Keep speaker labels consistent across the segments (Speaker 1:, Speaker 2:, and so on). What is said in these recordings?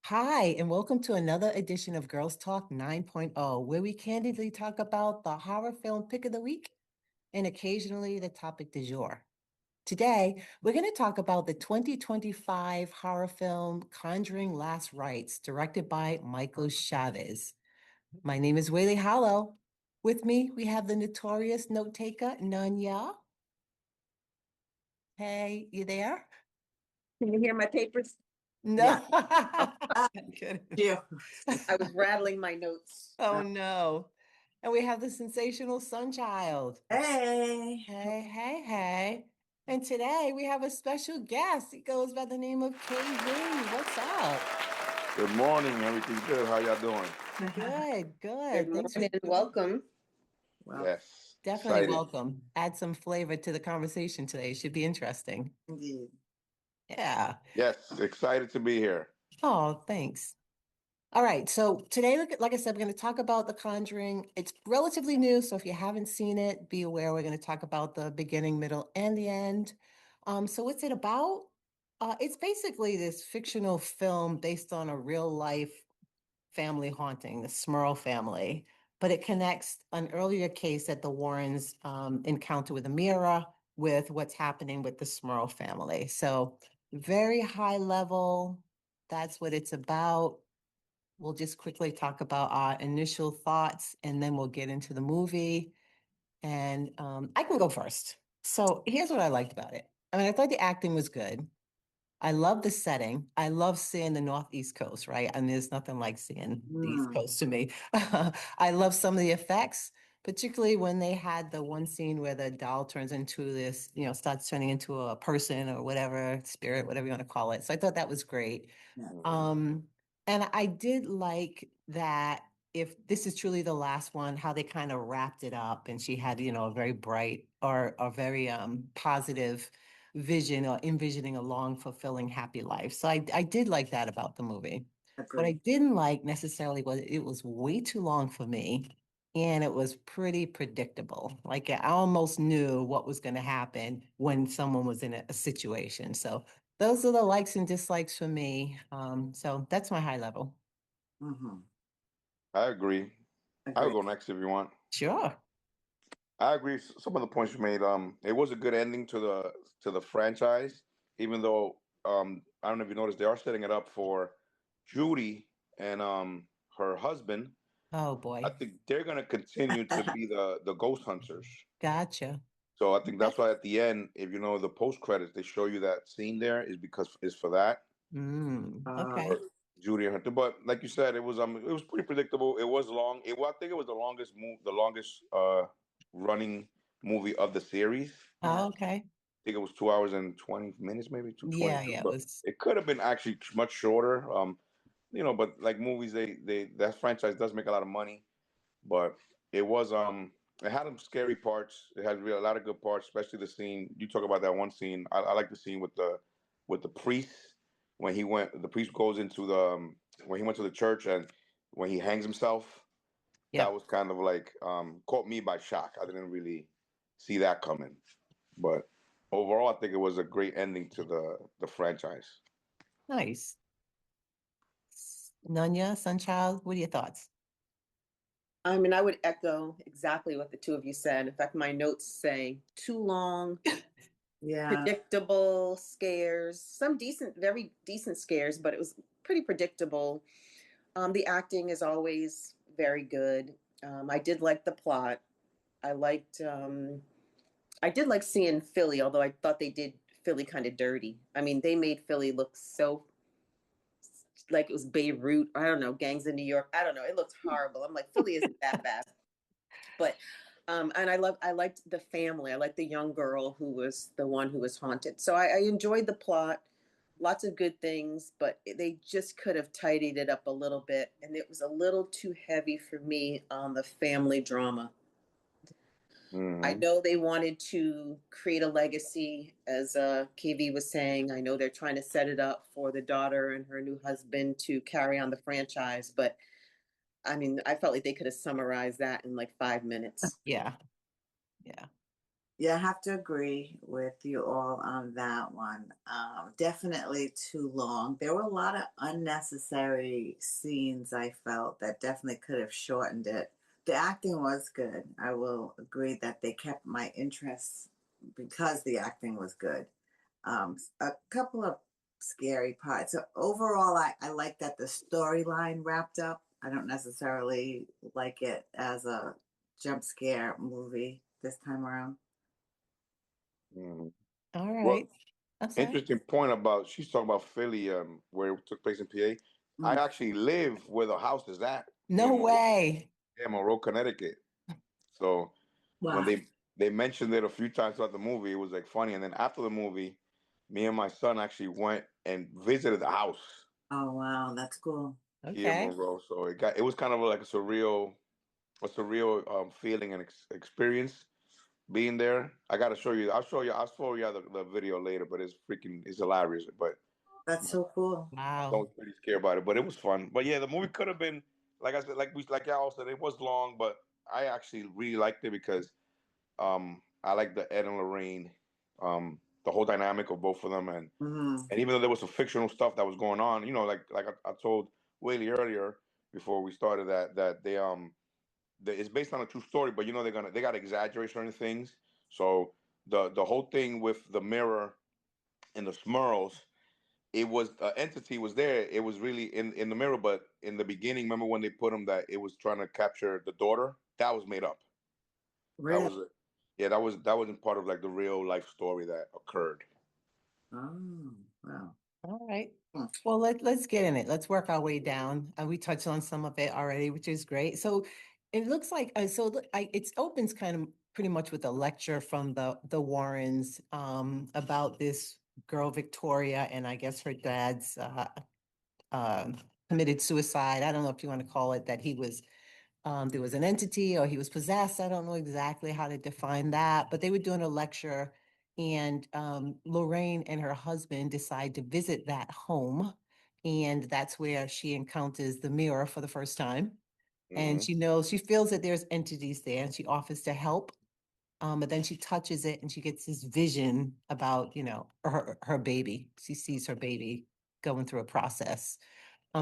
Speaker 1: Hi, and welcome to another edition of Girls Talk 9.0, where we candidly talk about the horror film pick of the week and occasionally the topic du jour. Today, we're going to talk about the 2025 horror film Conjuring Last Rites, directed by Michael Chavez. My name is Whaley Hollow. With me, we have the notorious note taker, Nanya. Hey, you there?
Speaker 2: Can you hear my papers?
Speaker 1: No.
Speaker 2: Yeah. Oh,
Speaker 1: Good.
Speaker 2: yeah. I was rattling my notes.
Speaker 1: Oh no. And we have the sensational Sunchild.
Speaker 2: Hey.
Speaker 1: Hey. And today we have a special guest. He goes by the name of KV. What's up?
Speaker 3: Good morning. Everything's good. How y'all doing?
Speaker 1: Good,
Speaker 2: Good
Speaker 1: good. Thanks for
Speaker 2: morning and welcome. Wow.
Speaker 3: Yes.
Speaker 1: definitely
Speaker 3: Excited.
Speaker 1: welcome. Add some flavor to the conversation today. Should be interesting.
Speaker 2: Indeed.
Speaker 1: Yeah.
Speaker 3: Yes. Excited to be here.
Speaker 1: Oh, thanks. All right. So today, like I said, we're going to talk about The Conjuring. It's relatively new, so if you haven't seen it, be aware we're going to talk about the beginning, middle, and the end. So what's it about? It's basically this fictional film based on a real life family haunting, the Smurl family, but it connects an earlier case that the Warrens encounter with Amira with what's happening with the Smurl family. So very high level. That's what it's about. We'll just quickly talk about our initial thoughts and then we'll get into the movie. And I can go first. So here's what I liked about it. I mean, I thought the acting was good. I love the setting. I love seeing the Northeast Coast, right? And there's nothing like seeing the East
Speaker 2: Hmm.
Speaker 1: Coast to me. I love some of the effects, particularly when they had the one scene where the doll turns into this, starts turning into a person or whatever, spirit, whatever you want to call it. So I thought that was great.
Speaker 2: Yeah.
Speaker 3: Mhm.
Speaker 1: Um, and I did like that if this is truly the last one, how they kind of wrapped it up and she had, a very bright or a very positive vision or envisioning a long, fulfilling, happy life. So I did like that about the movie. What I
Speaker 2: Agree.
Speaker 1: didn't like necessarily was it was way too long for me and it was pretty predictable. Like I almost knew what was going to happen when someone was in a situation. So those are the likes and dislikes for me. So that's my high level.
Speaker 2: Hmm.
Speaker 3: I agree. I will
Speaker 2: Agree.
Speaker 3: go next if you want.
Speaker 1: Sure.
Speaker 3: I agree. Some of the points you made. It was a good ending to the franchise, even though I don't know if you noticed they are setting it up for Judy and her husband.
Speaker 1: Oh
Speaker 3: I
Speaker 1: boy.
Speaker 3: think they're gonna continue to be the ghost hunters.
Speaker 1: Gotcha.
Speaker 3: So I think
Speaker 1: Okay.
Speaker 3: that's why at the end, if you know the post credits, they show you that scene there is because is for that.
Speaker 1: Okay.
Speaker 3: For Judy and Hunter. But like you said, it was pretty predictable. It was long. I think it was the longest running movie of the series.
Speaker 2: Yeah.
Speaker 1: Oh, okay.
Speaker 3: I think it was 2 hours and 20 minutes, maybe two twenty two.
Speaker 1: Yeah, it
Speaker 3: But
Speaker 1: was.
Speaker 3: it could have been actually much shorter. But like movies, they that franchise does make a lot of money. But it was it had some scary parts. It had really a lot of good parts, especially the scene you talk about that one scene. I like the scene with the priest when he went. The priest goes into the when he went to the church and when he hangs himself. That
Speaker 1: Yep.
Speaker 3: was kind of like caught me by shock. I didn't really see that coming. But overall, I think it was a great ending to the franchise.
Speaker 1: Nice. Nunya, Sunchild, what are your thoughts?
Speaker 2: I mean, I would echo exactly what the two of you said. In fact, my notes say too long, yeah, predictable scares, some decent, very decent scares, but it was pretty predictable. The acting is always very good. I did like the plot. I liked I did like seeing Philly, although I thought they did Philly kind of dirty. I mean, they made Philly look so like it was Beirut. I don't know, gangs in New York. I don't know. It looked horrible. I'm like, Philly isn't that bad. But and I liked the family. I liked the young girl who was the one who was haunted. So I enjoyed the plot. Lots of good things, but they just could have tidied it up a little bit, and it was a little too heavy for me on the family drama. I
Speaker 3: Hmm.
Speaker 2: know they wanted to create a legacy, as KV was saying. I know they're trying to set it up for the daughter and her new husband to carry on the franchise, but I mean, I felt like they could have summarized that in like 5 minutes.
Speaker 1: Yeah, yeah.
Speaker 4: Yeah, I have to agree with you all on that one. Definitely too long. There were a lot of unnecessary scenes I felt that definitely could have shortened it. The acting was good. I will agree that they kept my interest because the acting was good. A couple of scary parts. So overall, I like that the storyline wrapped up. I don't necessarily like it as a jump scare movie this time around.
Speaker 3: Mhm.
Speaker 1: All
Speaker 3: Well,
Speaker 1: right. I'm sorry.
Speaker 3: interesting point about she's talking about Philly, where it took place in PA. I
Speaker 4: Mm.
Speaker 3: actually live where the house is at near
Speaker 1: No way.
Speaker 3: Monroe, Connecticut. So when
Speaker 4: Wow.
Speaker 3: they mentioned it a few times throughout the movie, it was like funny. And then after the movie, me and my son actually went and visited the house
Speaker 4: Oh, wow. That's cool.
Speaker 3: here in
Speaker 1: Okay.
Speaker 3: Monroe. So it was kind of like a surreal feeling and experience being there. I got to show you. I'll show you the video later. But it's hilarious. But
Speaker 4: That's so cool.
Speaker 3: I
Speaker 1: Wow.
Speaker 3: was pretty scared about it. But it was fun. But yeah, the movie could have been like I said, like y'all said, it was long. But I actually really liked it because I like the Ed and Lorraine, the whole dynamic of both of them,
Speaker 4: Hmm.
Speaker 3: and even though there was some fictional stuff that was going on, like I told Whaley earlier before we started that it's based on a true story, but they got to exaggerate certain things. So the whole thing with the mirror and the Smurls, it was entity was there. It was really in the mirror, but in the beginning, remember when they put them that it was trying to capture the daughter? That was made up. That
Speaker 4: Really?
Speaker 3: was it. Yeah, that wasn't part of like the real life story that occurred.
Speaker 4: Oh, wow.
Speaker 1: All right.
Speaker 4: Hmm.
Speaker 1: Well, let's get in it. Let's work our way down. We touched on some of it already, which is great. So it looks like it opens kind of pretty much with a lecture from the Warrens about this girl Victoria and I guess her dad's uh, committed suicide. I don't know if you want to call it that he was there was an entity or he was possessed. I don't know exactly how to define that, but they were doing a lecture, and Lorraine and her husband decide to visit that home. And that's where she encounters the mirror for the first time. And
Speaker 3: Hmm
Speaker 1: she feels that there's entities there and she offers to help. But then she touches it and she gets this vision about, her baby. She sees her baby going through a process.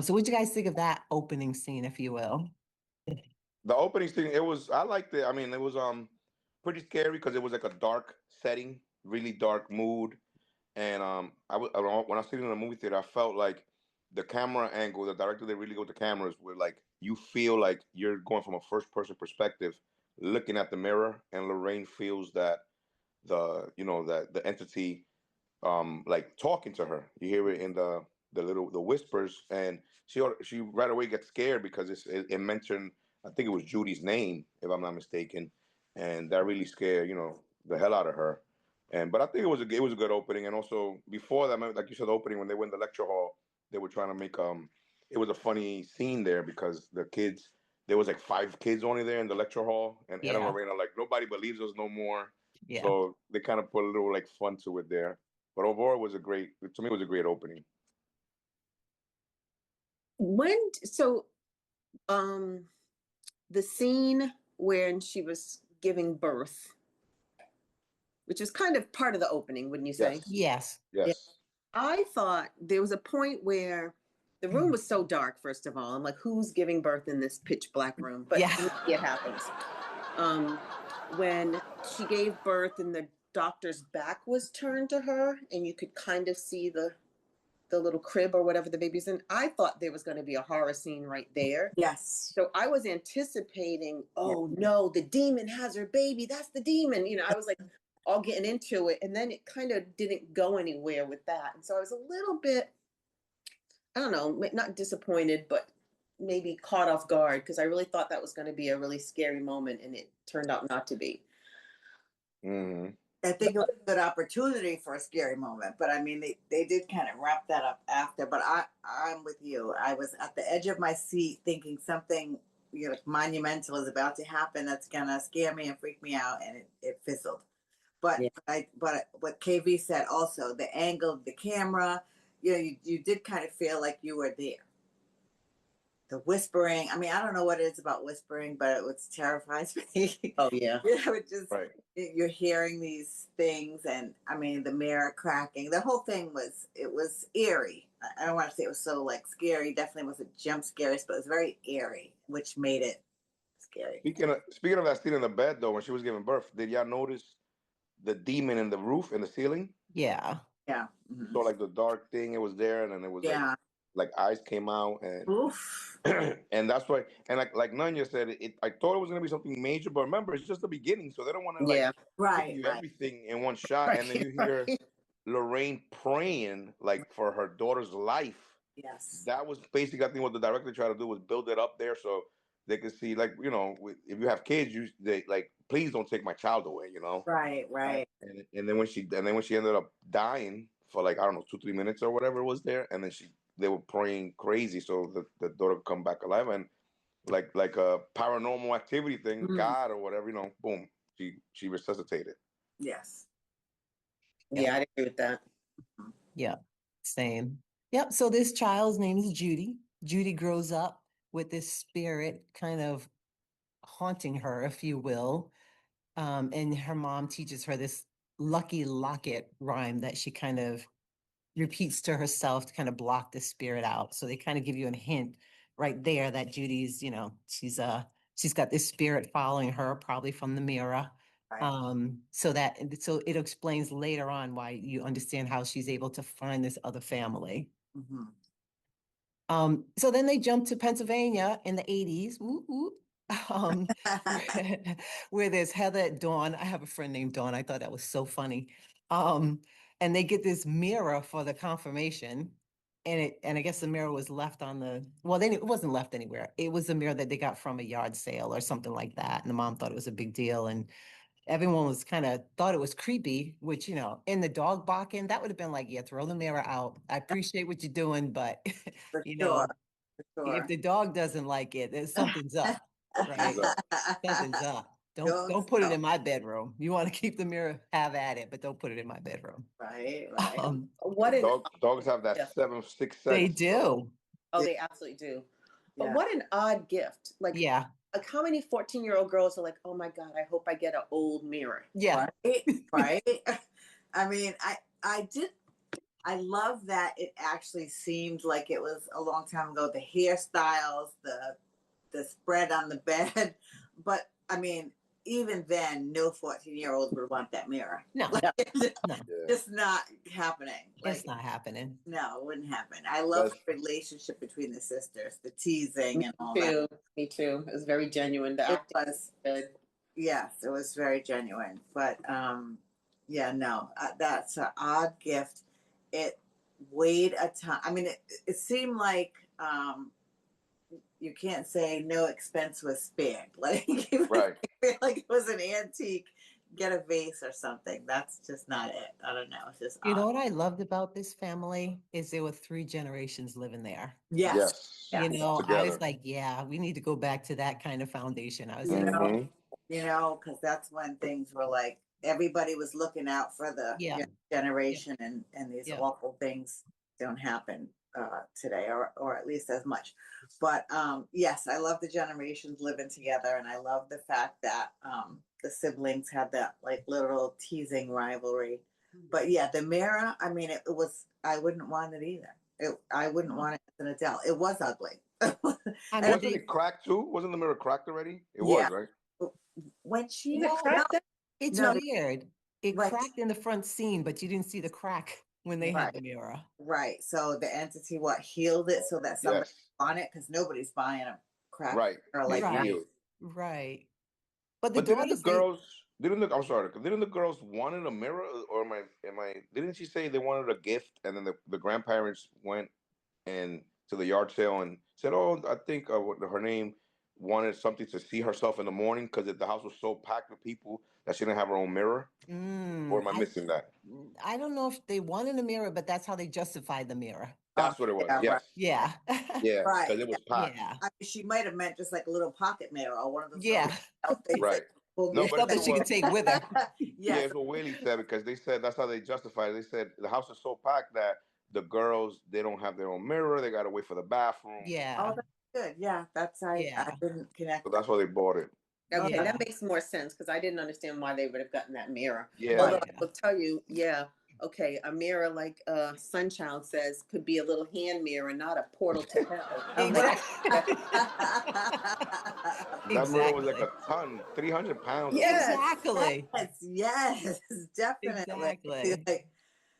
Speaker 1: So what do you guys think of that opening scene, if you will?
Speaker 3: The opening scene, it was I liked it. I mean, it was pretty scary because it was like a dark setting, really dark mood. And when I was sitting in the movie theater, I felt like the camera angle, the director they really go with the cameras were like you feel like you're going from a first person perspective, looking at the mirror, and Lorraine feels that that the entity like talking to her. You hear it in the whispers, and she right away gets scared because it mentioned, I think it was Judy's name, if I'm not mistaken, and that really scared the hell out of her. And but I think it was a good opening, and also before that, like you said, the opening when they went in the lecture hall, they were trying to make it was a funny scene there because the kids, there was like five kids only there in the lecture hall, and Ed and
Speaker 1: Yeah,
Speaker 3: Lorraine are like nobody believes us no more.
Speaker 1: yeah.
Speaker 3: So they kind of put a little like fun to it there. But overall, to me, it was a great opening.
Speaker 2: So um the scene when she was giving birth, which is kind of part of the opening, wouldn't you say?
Speaker 3: Yes,
Speaker 1: Yes.
Speaker 2: Yeah.
Speaker 3: yes.
Speaker 2: I thought there was a point where the room was so dark, first of all. I'm like, who's giving birth in this pitch black room? But
Speaker 1: Yeah.
Speaker 2: it happens. Um, when she gave birth and the doctor's back was turned to her, and you could kind of see the little crib or whatever the baby's in, I thought there was going to be a horror scene right there.
Speaker 4: Yes.
Speaker 2: So I was anticipating,
Speaker 4: Yeah.
Speaker 2: oh no, the demon has her baby. That's the demon. I was like all getting into it. And then it kind of didn't go anywhere with that. And so I was a little bit, I don't know, not disappointed, but maybe caught off guard because I really thought that was going to be a really scary moment and it turned out not to be.
Speaker 3: hmm
Speaker 4: I think it was a good opportunity for a scary moment, but I mean, they did kind of wrap that up after. But I'm with you. I was at the edge of my seat thinking something monumental is about to happen that's gonna scare me and freak me out, and it fizzled. But
Speaker 2: Yeah.
Speaker 4: but what KV said also, the angle of the camera, you did kind of feel like you were there. the whispering. I mean, I don't know what it is about whispering, but it terrifies me.
Speaker 2: Oh yeah.
Speaker 4: It just
Speaker 3: Right.
Speaker 4: you're hearing these things, and I mean, the mirror cracking. The whole thing was eerie. I don't want to say it was so like scary. Definitely wasn't jump scary, but it was very eerie, which made it scary.
Speaker 3: Speaking of that scene in the bed though, when she was giving birth, did y'all notice the demon in the roof in the ceiling?
Speaker 1: Yeah.
Speaker 4: Yeah.
Speaker 3: You
Speaker 4: Mm-hmm.
Speaker 3: saw like the dark thing, it was there, and then it was
Speaker 4: Yeah.
Speaker 3: like eyes came out, and
Speaker 4: Oof.
Speaker 3: and that's why, and like Nanya said, I thought it was gonna be something major, but remember, it's just the beginning, so they don't want to like
Speaker 2: Yeah.
Speaker 3: give
Speaker 4: Right.
Speaker 3: you
Speaker 4: Right.
Speaker 3: everything in one shot, and then
Speaker 2: Right.
Speaker 3: you hear
Speaker 2: Right.
Speaker 3: Lorraine praying like for her daughter's life.
Speaker 4: Yes.
Speaker 3: That was basically, I think, what the director tried to do was build it up there so they could see, like, if you have kids, they like, please don't take my child away,
Speaker 4: Right. Right.
Speaker 3: and then when she ended up dying for like, I don't know, 2-3 minutes or whatever it was there, and then they were praying crazy so the daughter could come back alive, and like a paranormal activity thing,
Speaker 4: Mm.
Speaker 3: God or whatever, boom, she resuscitated.
Speaker 4: Yes.
Speaker 1: Yep.
Speaker 2: Yeah, I agree with that.
Speaker 1: Yeah. Same. Yep. So this child's name is Judy. Judy grows up with this spirit kind of haunting her, if you will. And her mom teaches her this lucky locket rhyme that she kind of repeats to herself to kind of block the spirit out. So they kind of give you a hint right there that Judy's, she's got this spirit following her, probably from the mirror.
Speaker 4: Right.
Speaker 1: So it explains later on why you understand how she's able to find this other family.
Speaker 4: Mm-hmm.
Speaker 1: So then they jumped to Pennsylvania in the 80s. Woo, woo. Um, where there's Heather at Dawn. I have a friend named Dawn. I thought that was so funny. Um, and they get this mirror for the confirmation. And I guess the mirror was left on it wasn't left anywhere. It was a mirror that they got from a yard sale or something like that. And the mom thought it was a big deal. And everyone was kind of thought it was creepy, which, in the dog barking, that would have been like, yeah, throw the mirror out. I appreciate what you're doing, but
Speaker 4: For
Speaker 1: you
Speaker 4: sure.
Speaker 1: know, if
Speaker 4: For
Speaker 1: the dog doesn't like it, something's up,
Speaker 3: Something's
Speaker 1: right?
Speaker 3: up.
Speaker 1: Something's up. Don't
Speaker 4: Dogs
Speaker 1: put it
Speaker 4: know.
Speaker 1: in my bedroom. You want to keep the mirror, have at it, but don't put it in my bedroom.
Speaker 4: Right. Right.
Speaker 1: Um,
Speaker 2: What an
Speaker 3: Dogs have that
Speaker 2: yeah.
Speaker 3: sixth
Speaker 1: they
Speaker 3: sense, so
Speaker 1: do.
Speaker 2: Oh, they absolutely do. But
Speaker 4: Yeah.
Speaker 2: what an odd gift.
Speaker 1: Yeah.
Speaker 2: Like how many 14-year-old girls are like, oh my God, I hope I get an old mirror.
Speaker 1: Yeah.
Speaker 4: Right. Right. I mean, I love that it actually seemed like it was a long time ago. The hairstyles, the spread on the bed, but I mean, even then, no 14-year-olds would want that mirror.
Speaker 1: No,
Speaker 4: Like,
Speaker 1: no,
Speaker 3: yeah.
Speaker 4: just not happening. Like,
Speaker 1: it's not happening.
Speaker 4: no, it wouldn't happen. I love
Speaker 3: That's
Speaker 4: the relationship between the sisters, the teasing
Speaker 2: Me
Speaker 4: and all
Speaker 2: too.
Speaker 4: that.
Speaker 2: Me too. It was very genuine. The
Speaker 4: It
Speaker 2: acting
Speaker 4: was,
Speaker 2: was good.
Speaker 4: yes, it was very genuine. But yeah, no, that's an odd gift. It weighed a ton. I mean, it seemed like you can't say no expense was spared. Like you
Speaker 3: right.
Speaker 4: feel like it was an antique. Get a vase or something. That's just not it. I don't know. It's just
Speaker 1: You know
Speaker 4: odd.
Speaker 1: what I loved about this family is there were 3 generations living there.
Speaker 4: Yes.
Speaker 3: Yes.
Speaker 4: Yes.
Speaker 1: I was
Speaker 3: Together.
Speaker 1: like, yeah, we need to go back to that kind of foundation. I was
Speaker 4: You
Speaker 1: like,
Speaker 4: know,
Speaker 3: Mm-hmm.
Speaker 4: because that's when things were like everybody was looking out for the
Speaker 1: yeah, yeah,
Speaker 4: generation, and these
Speaker 1: yeah.
Speaker 4: awful things don't happen today, or at least as much. But yes, I love the generations living together, and I love the fact that the siblings had that like little teasing rivalry. But yeah, the mirror, I mean, it was, I wouldn't want it either. I wouldn't want it as an adult. It was ugly.
Speaker 1: I
Speaker 4: And
Speaker 1: mean,
Speaker 3: Wasn't it cracked too? Wasn't the mirror cracked already? It
Speaker 4: yeah,
Speaker 3: was, right?
Speaker 4: when she
Speaker 2: Is it
Speaker 1: no,
Speaker 4: no,
Speaker 2: cracked?
Speaker 1: it's
Speaker 4: no,
Speaker 1: weird. It
Speaker 4: right,
Speaker 1: cracked in the front scene, but you didn't see the crack when they had
Speaker 4: right,
Speaker 1: the mirror.
Speaker 4: right. So the entity healed it so that somebody
Speaker 3: Yes.
Speaker 4: on it, because nobody's buying a crack
Speaker 3: Right.
Speaker 4: or
Speaker 3: It
Speaker 4: like that.
Speaker 1: Right,
Speaker 3: healed.
Speaker 1: right. But the
Speaker 3: But didn't the
Speaker 1: daughters, they,
Speaker 3: girls? I'm sorry. Didn't the girls wanted a mirror, or am I? Didn't she say they wanted a gift, and then the grandparents went and to the yard sale and said, "Oh, I think her name wanted something to see herself in the morning because the house was so packed with people that she didn't have her own mirror." Or am I missing that?
Speaker 1: I don't know if they wanted a mirror, but that's how they justified the mirror.
Speaker 3: That's what it was.
Speaker 4: Yeah, right,
Speaker 3: Yes.
Speaker 1: Yeah.
Speaker 3: Yeah,
Speaker 4: right.
Speaker 3: because it
Speaker 4: Yeah.
Speaker 3: was packed.
Speaker 1: Yeah.
Speaker 4: I mean, she might have meant just like a little pocket mirror or one of those little
Speaker 1: Yeah.
Speaker 4: things that
Speaker 3: Right.
Speaker 4: pull
Speaker 3: No,
Speaker 4: me.
Speaker 3: but
Speaker 1: Stuff
Speaker 3: it's
Speaker 1: that she could
Speaker 3: what.
Speaker 1: take with her.
Speaker 3: Yeah,
Speaker 4: Yes.
Speaker 3: it's what Whaley said because they said that's how they justified it. They said the house is so packed that the girls they don't have their own mirror. They got to wait for the bathroom.
Speaker 4: Oh,
Speaker 1: Yeah.
Speaker 4: that's good. Yeah, that's I
Speaker 1: Yeah.
Speaker 4: didn't
Speaker 3: So
Speaker 4: connect that.
Speaker 3: that's why they bought it.
Speaker 2: Okay,
Speaker 1: Yeah.
Speaker 2: that makes more sense because I didn't understand why they would have gotten that mirror.
Speaker 3: Yeah.
Speaker 2: Although
Speaker 1: Yeah.
Speaker 2: I will tell you, yeah, okay, a mirror like Sunchild says could be a little hand mirror, not a portal to hell. Like,
Speaker 1: Exactly.
Speaker 3: That mirror was like
Speaker 1: Exactly.
Speaker 3: a ton, 300 pounds or something.
Speaker 2: yes,
Speaker 1: Exactly.
Speaker 4: Yes, definitely.
Speaker 1: Exactly.
Speaker 4: Like,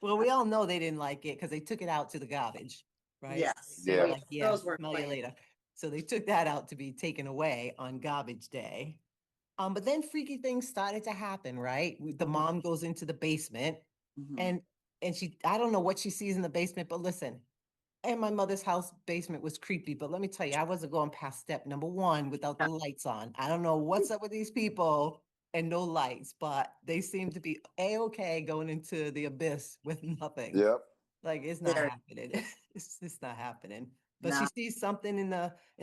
Speaker 1: Well, we all know they didn't like it because they took it out to the garbage, right?
Speaker 4: yes.
Speaker 1: They were
Speaker 2: oh
Speaker 3: Yeah.
Speaker 2: yeah,
Speaker 1: like, yeah,
Speaker 2: girls weren't
Speaker 1: smell you
Speaker 2: playing.
Speaker 1: later. So they took that out to be taken away on garbage day. But then freaky things started to happen, right? The
Speaker 4: Mhm,
Speaker 1: mom goes into the basement
Speaker 4: mhm.
Speaker 1: and she I don't know what she sees in the basement, but listen, and my mother's house basement was creepy, but let me tell you, I wasn't going past step number one without the lights on. I don't know what's up with these people and no lights, but they seem to be a-okay going into the abyss with nothing.
Speaker 3: Yep.
Speaker 1: Like it's not
Speaker 4: There,
Speaker 1: happening. It's not happening. But she
Speaker 4: no.
Speaker 1: sees something in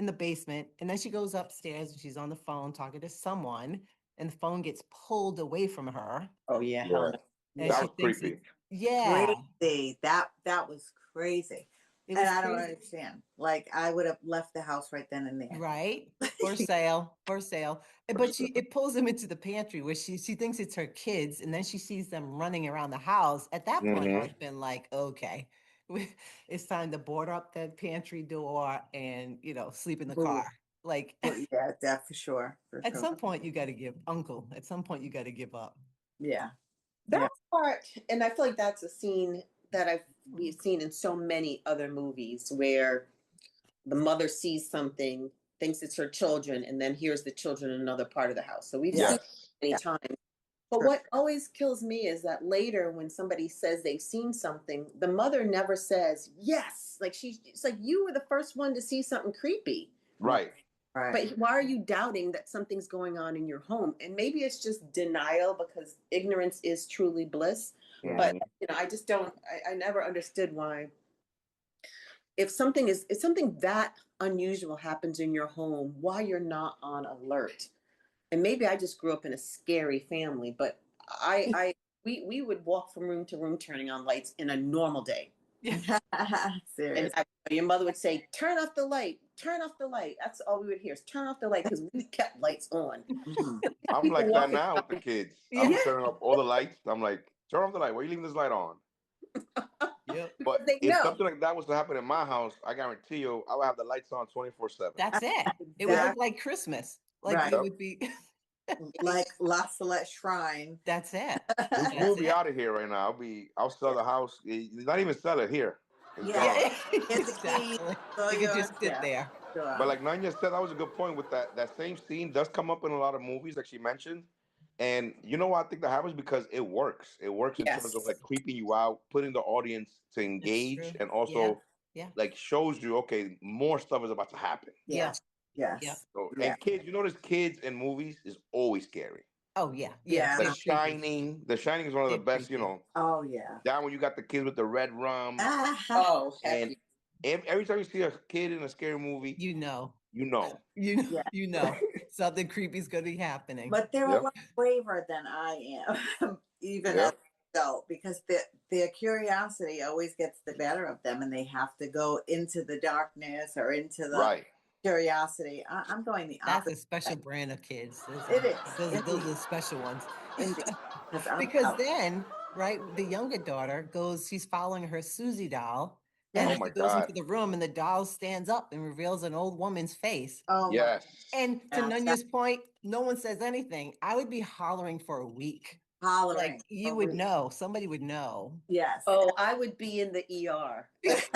Speaker 1: the basement, and then she goes upstairs and she's on the phone talking to someone, and the phone gets pulled away from her,
Speaker 2: Oh yeah, hell
Speaker 3: Yeah.
Speaker 2: no.
Speaker 1: and
Speaker 3: That
Speaker 4: Yeah.
Speaker 1: she
Speaker 3: was
Speaker 1: thinks
Speaker 3: creepy.
Speaker 1: it's yeah,
Speaker 4: Crazy. That was crazy.
Speaker 1: it
Speaker 4: And
Speaker 1: was
Speaker 4: I don't
Speaker 1: crazy.
Speaker 4: understand. Like I would have left the house right then and there.
Speaker 1: Right? For sale, for sale.
Speaker 3: For
Speaker 1: But
Speaker 3: sure.
Speaker 1: it pulls them into the pantry where she thinks it's her kids, and then she sees them running around the house. At that point, I
Speaker 3: Hmm.
Speaker 1: would have been like, okay, it's time to board up that pantry door and sleep in the
Speaker 4: Ooh,
Speaker 1: car. Like
Speaker 4: yeah, that for sure. For
Speaker 1: at
Speaker 4: sure.
Speaker 1: some point, you got to give uncle. At some point, you got to give up.
Speaker 4: Yeah.
Speaker 2: That
Speaker 4: Yeah.
Speaker 2: part, and I feel like that's a scene that we've seen in so many other movies where the mother sees something, thinks it's her children, and then hears the children in another part of the house. So we've
Speaker 4: Yeah.
Speaker 2: seen it
Speaker 3: Yes.
Speaker 2: many
Speaker 4: Yeah.
Speaker 2: times. But
Speaker 4: True.
Speaker 2: what always kills me is that later, when somebody says they've seen something, the mother never says yes. Like it's like you were the first one to see something creepy.
Speaker 4: Right.
Speaker 3: Right.
Speaker 4: Right.
Speaker 2: But why are you doubting that something's going on in your home? And maybe it's just denial because ignorance is truly bliss.
Speaker 4: Yeah.
Speaker 2: But
Speaker 3: Hmm.
Speaker 2: I just don't. I never understood why. If something that unusual happens in your home, why you're not on alert. And maybe I just grew up in a scary family, but we would walk from room to room turning on lights in a normal day. And
Speaker 4: Serious.
Speaker 2: your mother would say, "Turn off the light, turn off the light." That's all we would hear is turn off the light because we kept lights on.
Speaker 4: Mhm.
Speaker 3: I'm
Speaker 2: People
Speaker 3: like that
Speaker 2: walking
Speaker 3: now with the
Speaker 2: by.
Speaker 3: kids.
Speaker 1: Yeah.
Speaker 3: I'm
Speaker 2: Yeah,
Speaker 3: turning off all the lights. I'm like, turn off the light. Why are you leaving this light on?
Speaker 1: Yep.
Speaker 3: But
Speaker 2: because they
Speaker 3: if
Speaker 2: know.
Speaker 3: something like that was to happen in my house, I guarantee you, I would have the lights on 24/7.
Speaker 1: That's it. It would look
Speaker 4: Exactly.
Speaker 1: like Christmas. Like
Speaker 4: Right.
Speaker 1: it
Speaker 3: Yep.
Speaker 1: would be.
Speaker 4: Like La Salette Shrine.
Speaker 1: That's it.
Speaker 3: Just
Speaker 1: That's
Speaker 3: move me
Speaker 1: it.
Speaker 3: out of here right now. I'll sell the house. Not even sell it here. It's
Speaker 4: Yeah.
Speaker 3: gone.
Speaker 1: Yeah,
Speaker 4: Get the keys.
Speaker 1: exactly.
Speaker 4: So
Speaker 1: It could
Speaker 4: yours.
Speaker 1: just sit
Speaker 4: Yeah.
Speaker 1: there.
Speaker 3: But
Speaker 4: Sure.
Speaker 3: like Nanya said, that was a good point with that same scene does come up in a lot of movies, like she mentioned. And you know what I think that happens because it works. It works in terms of
Speaker 2: Yes.
Speaker 3: like creeping you out, putting the audience to
Speaker 1: It's
Speaker 3: engage,
Speaker 1: true.
Speaker 3: and
Speaker 1: Yeah.
Speaker 3: also
Speaker 1: Yeah.
Speaker 3: like shows you, okay, more stuff is about to happen.
Speaker 1: Yeah.
Speaker 4: Yes.
Speaker 1: Yeah.
Speaker 4: Yes.
Speaker 3: So,
Speaker 4: Yeah.
Speaker 3: and kids, you notice kids in movies is always scary.
Speaker 1: Oh yeah. Yeah.
Speaker 4: Yeah.
Speaker 3: The
Speaker 1: They're creepy.
Speaker 3: Shining, The Shining is one of the
Speaker 1: They're
Speaker 3: best.
Speaker 1: creepy.
Speaker 4: Oh yeah.
Speaker 3: That when you got the kids with the red rum,
Speaker 2: Oh, heck
Speaker 3: and every time you see a kid in a scary movie,
Speaker 1: You know.
Speaker 3: you know.
Speaker 1: You know.
Speaker 4: Yeah.
Speaker 1: You know. Something creepy is going to be happening.
Speaker 4: But they're a
Speaker 3: Yep.
Speaker 4: lot braver than I am, even as
Speaker 3: Yep.
Speaker 4: an adult, because their curiosity always gets the better of them, and they have to go into the darkness or into the
Speaker 3: Right.
Speaker 4: curiosity. I'm going the
Speaker 1: That's
Speaker 4: opposite
Speaker 1: a special
Speaker 4: way.
Speaker 1: brand of kids.
Speaker 4: It is
Speaker 1: Those are
Speaker 4: indeed,
Speaker 1: the special ones.
Speaker 4: indeed, because I'm
Speaker 1: Because
Speaker 4: out.
Speaker 1: then, right, the younger daughter goes, she's following her Susie doll,
Speaker 3: Oh
Speaker 1: and
Speaker 4: Yeah.
Speaker 3: my
Speaker 1: she goes
Speaker 3: God.
Speaker 1: into the room and the doll stands up and reveals an old woman's face.
Speaker 4: Oh my.
Speaker 3: Yes.
Speaker 1: And to
Speaker 4: Yeah. That
Speaker 1: Nunya's point, no one says anything. I would be hollering for a week. Like
Speaker 4: hollering
Speaker 1: you
Speaker 4: for
Speaker 1: would
Speaker 4: weeks.
Speaker 1: know, somebody would know.
Speaker 4: Yes.
Speaker 2: oh, I would be in the ER. Like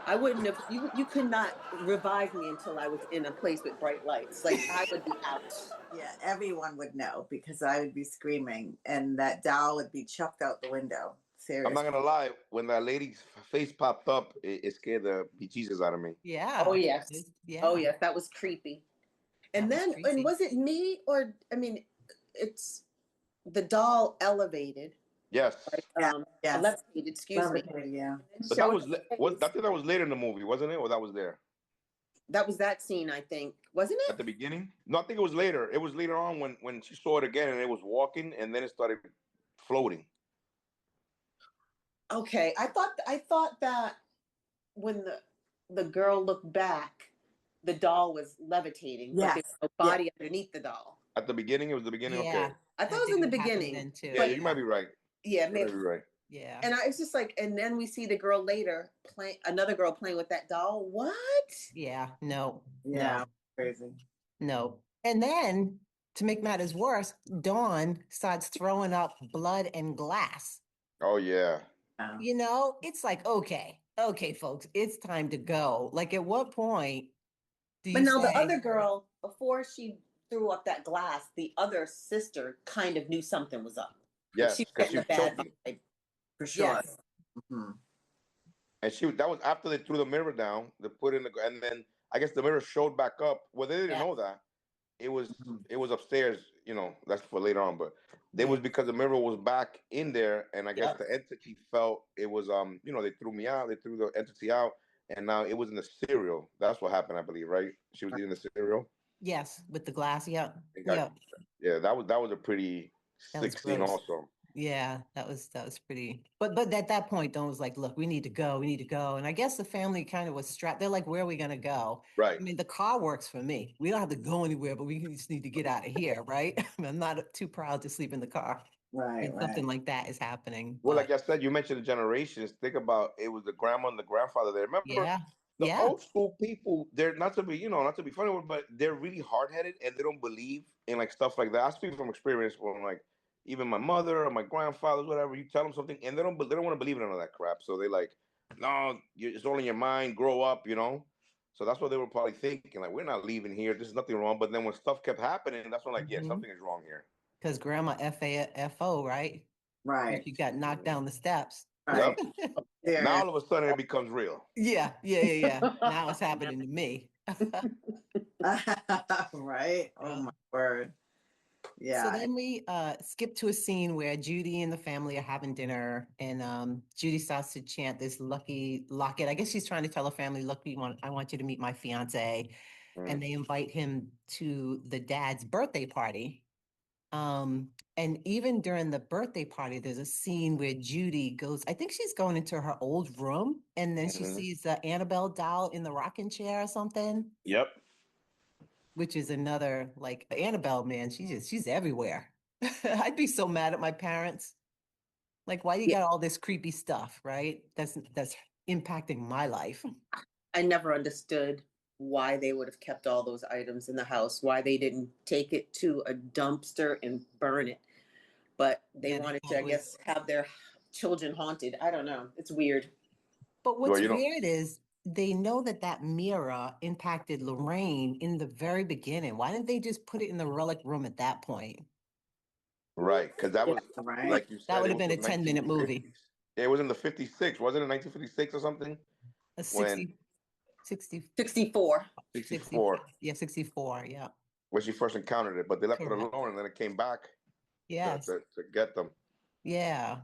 Speaker 2: I wouldn't have. You could not revive me until I was in a place with bright lights. Like I would be out.
Speaker 4: Yeah, everyone would know because I would be screaming, and that doll would be chucked out the window.
Speaker 3: I'm not
Speaker 4: Seriously.
Speaker 3: gonna lie. When that lady's face popped up, it scared the bejesus out of me.
Speaker 2: Oh
Speaker 1: Yeah.
Speaker 2: yes. Oh
Speaker 1: Yeah.
Speaker 2: yes, that was creepy.
Speaker 1: That
Speaker 2: And
Speaker 1: was
Speaker 2: then, and
Speaker 1: creepy.
Speaker 2: was it me or I mean, it's the doll elevated,
Speaker 3: Yes.
Speaker 2: right?
Speaker 4: Yeah. Yes.
Speaker 2: Levitated, excuse me.
Speaker 4: Levitated. Yeah.
Speaker 2: And then
Speaker 3: But that
Speaker 2: showed
Speaker 3: was
Speaker 2: her
Speaker 3: what I
Speaker 2: face.
Speaker 3: think that was later in the movie, wasn't it? Or that was there
Speaker 2: That was that scene, I think, wasn't
Speaker 3: at
Speaker 2: it?
Speaker 3: the beginning? No, I think it was later. It was later on when she saw it again and it was walking and then it started floating.
Speaker 2: Okay, I thought that when the girl looked back, the doll was levitating, but there
Speaker 4: Yes.
Speaker 2: was no
Speaker 4: Yeah.
Speaker 2: body underneath the doll.
Speaker 3: At the beginning, it was the beginning.
Speaker 1: Yeah,
Speaker 3: Okay.
Speaker 2: I thought
Speaker 1: I
Speaker 2: it was
Speaker 1: think
Speaker 2: in the
Speaker 1: it happened
Speaker 2: beginning,
Speaker 1: then too.
Speaker 3: Yeah,
Speaker 2: but
Speaker 3: you might be right.
Speaker 2: yeah,
Speaker 3: You might be right.
Speaker 1: Yeah.
Speaker 2: and I was just like, and then we see the girl later playing another girl playing with that doll. What?
Speaker 1: Yeah. No,
Speaker 4: Yeah.
Speaker 1: no,
Speaker 4: Crazy.
Speaker 1: no. And then to make matters worse, Dawn starts throwing up blood and glass.
Speaker 3: Oh yeah.
Speaker 4: Yeah.
Speaker 1: You know, it's like, okay, folks, it's time to go. Like, at what point do
Speaker 2: But
Speaker 1: you
Speaker 2: now the
Speaker 1: say,
Speaker 2: other girl, before she threw up that glass, the other sister kind of knew something was up. Like she
Speaker 3: Yes,
Speaker 2: was
Speaker 3: because
Speaker 2: getting
Speaker 3: she
Speaker 2: a
Speaker 3: was
Speaker 2: bad
Speaker 3: choking.
Speaker 2: vibe.
Speaker 4: For sure.
Speaker 1: yes,
Speaker 4: Mhm.
Speaker 3: And that was after they threw the mirror down, they put in and then I guess the mirror showed back up. Well, they didn't
Speaker 1: yeah,
Speaker 3: know that. It was
Speaker 4: Mhm.
Speaker 3: it was upstairs, that's for later on, but they
Speaker 1: yeah,
Speaker 3: was because the mirror was back in there, and I guess
Speaker 1: yep,
Speaker 3: the entity felt it was they threw me out, they threw the entity out, and now it was in the cereal. That's what happened, I believe, right? She was eating the cereal
Speaker 1: yes, with the glass, yep,
Speaker 3: and got
Speaker 1: yep.
Speaker 3: yeah, that was a pretty
Speaker 1: That was
Speaker 3: sick scene
Speaker 1: gross.
Speaker 3: also.
Speaker 1: Yeah, that was pretty. But at that point, Dawn was like, "Look, we need to go. We need to go." And I guess the family kind of was strapped. They're like, "Where are we gonna go?"
Speaker 3: Right.
Speaker 1: I mean, the car works for me. We don't have to go anywhere, but we just need to get out of here, right? I'm not too proud to sleep in the car
Speaker 4: Right.
Speaker 1: when something
Speaker 4: Right.
Speaker 1: like that is happening.
Speaker 3: Well, like
Speaker 1: But
Speaker 3: I said, you mentioned the generations. Think about it was the grandma and the grandfather there. Remember,
Speaker 1: yeah,
Speaker 3: the
Speaker 1: yeah,
Speaker 3: old school people, they're not to be funny, but they're really hard headed and they don't believe in like stuff like that. I speak from experience when like even my mother or my grandfathers, whatever, you tell them something and they don't want to believe in none of that crap. So they like, no, it's all in your mind. Grow up. So that's what they were probably thinking. Like, we're not leaving here. There's nothing wrong. But then when stuff kept happening, that's when like, yeah,
Speaker 1: hmm,
Speaker 3: something is wrong here.
Speaker 1: because Grandma FAFO, right? When
Speaker 4: Right.
Speaker 1: she got knocked
Speaker 3: Mhm.
Speaker 1: down the steps.
Speaker 3: Yep.
Speaker 4: Right. There
Speaker 3: Now
Speaker 4: is.
Speaker 3: all of a sudden it becomes real.
Speaker 1: Yeah, yeah, yeah, yeah. Now it's happening to me.
Speaker 4: Right. Oh
Speaker 1: Yeah.
Speaker 4: my word.
Speaker 1: So
Speaker 4: Yeah.
Speaker 1: then we skip to a scene where Judy and the family are having dinner, and Judy starts to chant this lucky locket. I guess she's trying to tell her family, "Look, I want you to meet my fiance," and
Speaker 3: Mhm.
Speaker 1: they invite him to the dad's birthday party. And even during the birthday party, there's a scene where Judy goes, I think she's going into her old room, and then she
Speaker 3: Mhm.
Speaker 1: sees the Annabelle doll in the rocking chair or something,
Speaker 3: Yep.
Speaker 1: which is another like Annabelle, man. She's everywhere. I'd be so mad at my parents. Like, why do you
Speaker 2: Yeah,
Speaker 1: got all this creepy stuff, right? That's impacting my life.
Speaker 2: I never understood why they would have kept all those items in the house, why they didn't take it to a dumpster and burn it. But they
Speaker 1: Yeah, they
Speaker 2: wanted
Speaker 1: thought
Speaker 2: to,
Speaker 1: it
Speaker 2: I
Speaker 1: was.
Speaker 2: guess, have their children haunted. I don't know. It's weird.
Speaker 1: But
Speaker 3: Well,
Speaker 1: what's weird is they know that that mirror impacted Lorraine in the very beginning. Why didn't they just put it in the relic room at that point?
Speaker 3: right, because that
Speaker 4: Yeah.
Speaker 3: was
Speaker 4: Right.
Speaker 3: like you
Speaker 1: That
Speaker 3: said,
Speaker 1: would
Speaker 3: it
Speaker 1: have
Speaker 3: was
Speaker 1: been a
Speaker 3: from
Speaker 1: 10-minute movie.
Speaker 3: 1950s. It was in the 56, wasn't it? 1956 or something
Speaker 1: A
Speaker 3: when
Speaker 1: 60,
Speaker 2: 64.
Speaker 1: 60,
Speaker 3: 64
Speaker 1: yeah, 64. Yeah,
Speaker 3: when she first encountered it, but they left it
Speaker 1: correct.
Speaker 3: alone and then it came back to
Speaker 1: Yes.
Speaker 3: to, to get them.
Speaker 1: Yeah.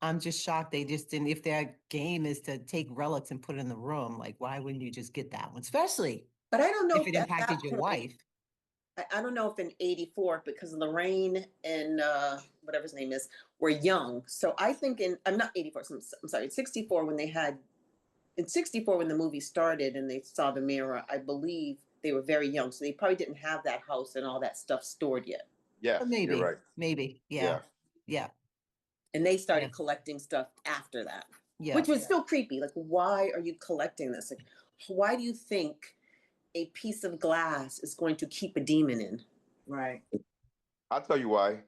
Speaker 1: I'm just shocked they just didn't. If their game is to take relics and put it in the room, like, why wouldn't you just get that one? Especially
Speaker 2: But I don't know
Speaker 1: if
Speaker 2: if
Speaker 1: it
Speaker 2: at
Speaker 1: impacted
Speaker 2: that
Speaker 1: your
Speaker 2: point,
Speaker 1: wife.
Speaker 2: I don't know if in 84, because Lorraine and whatever his name is were young. So I think I'm not 84, so I'm sorry, 64 when they had, in 64 when the movie started and they saw the mirror, I believe they were very young. So they probably didn't have that house and all that stuff stored yet.
Speaker 1: But
Speaker 3: Yes, you're right.
Speaker 1: maybe. Yeah.
Speaker 3: Yeah.
Speaker 1: Yeah.
Speaker 2: And they
Speaker 1: Yeah.
Speaker 2: started collecting stuff after that,
Speaker 1: Yeah.
Speaker 2: which was still creepy. Like, why are you collecting this? Like, why do you think a piece of glass is going to keep a demon in?
Speaker 4: Right.
Speaker 3: I'll tell you why.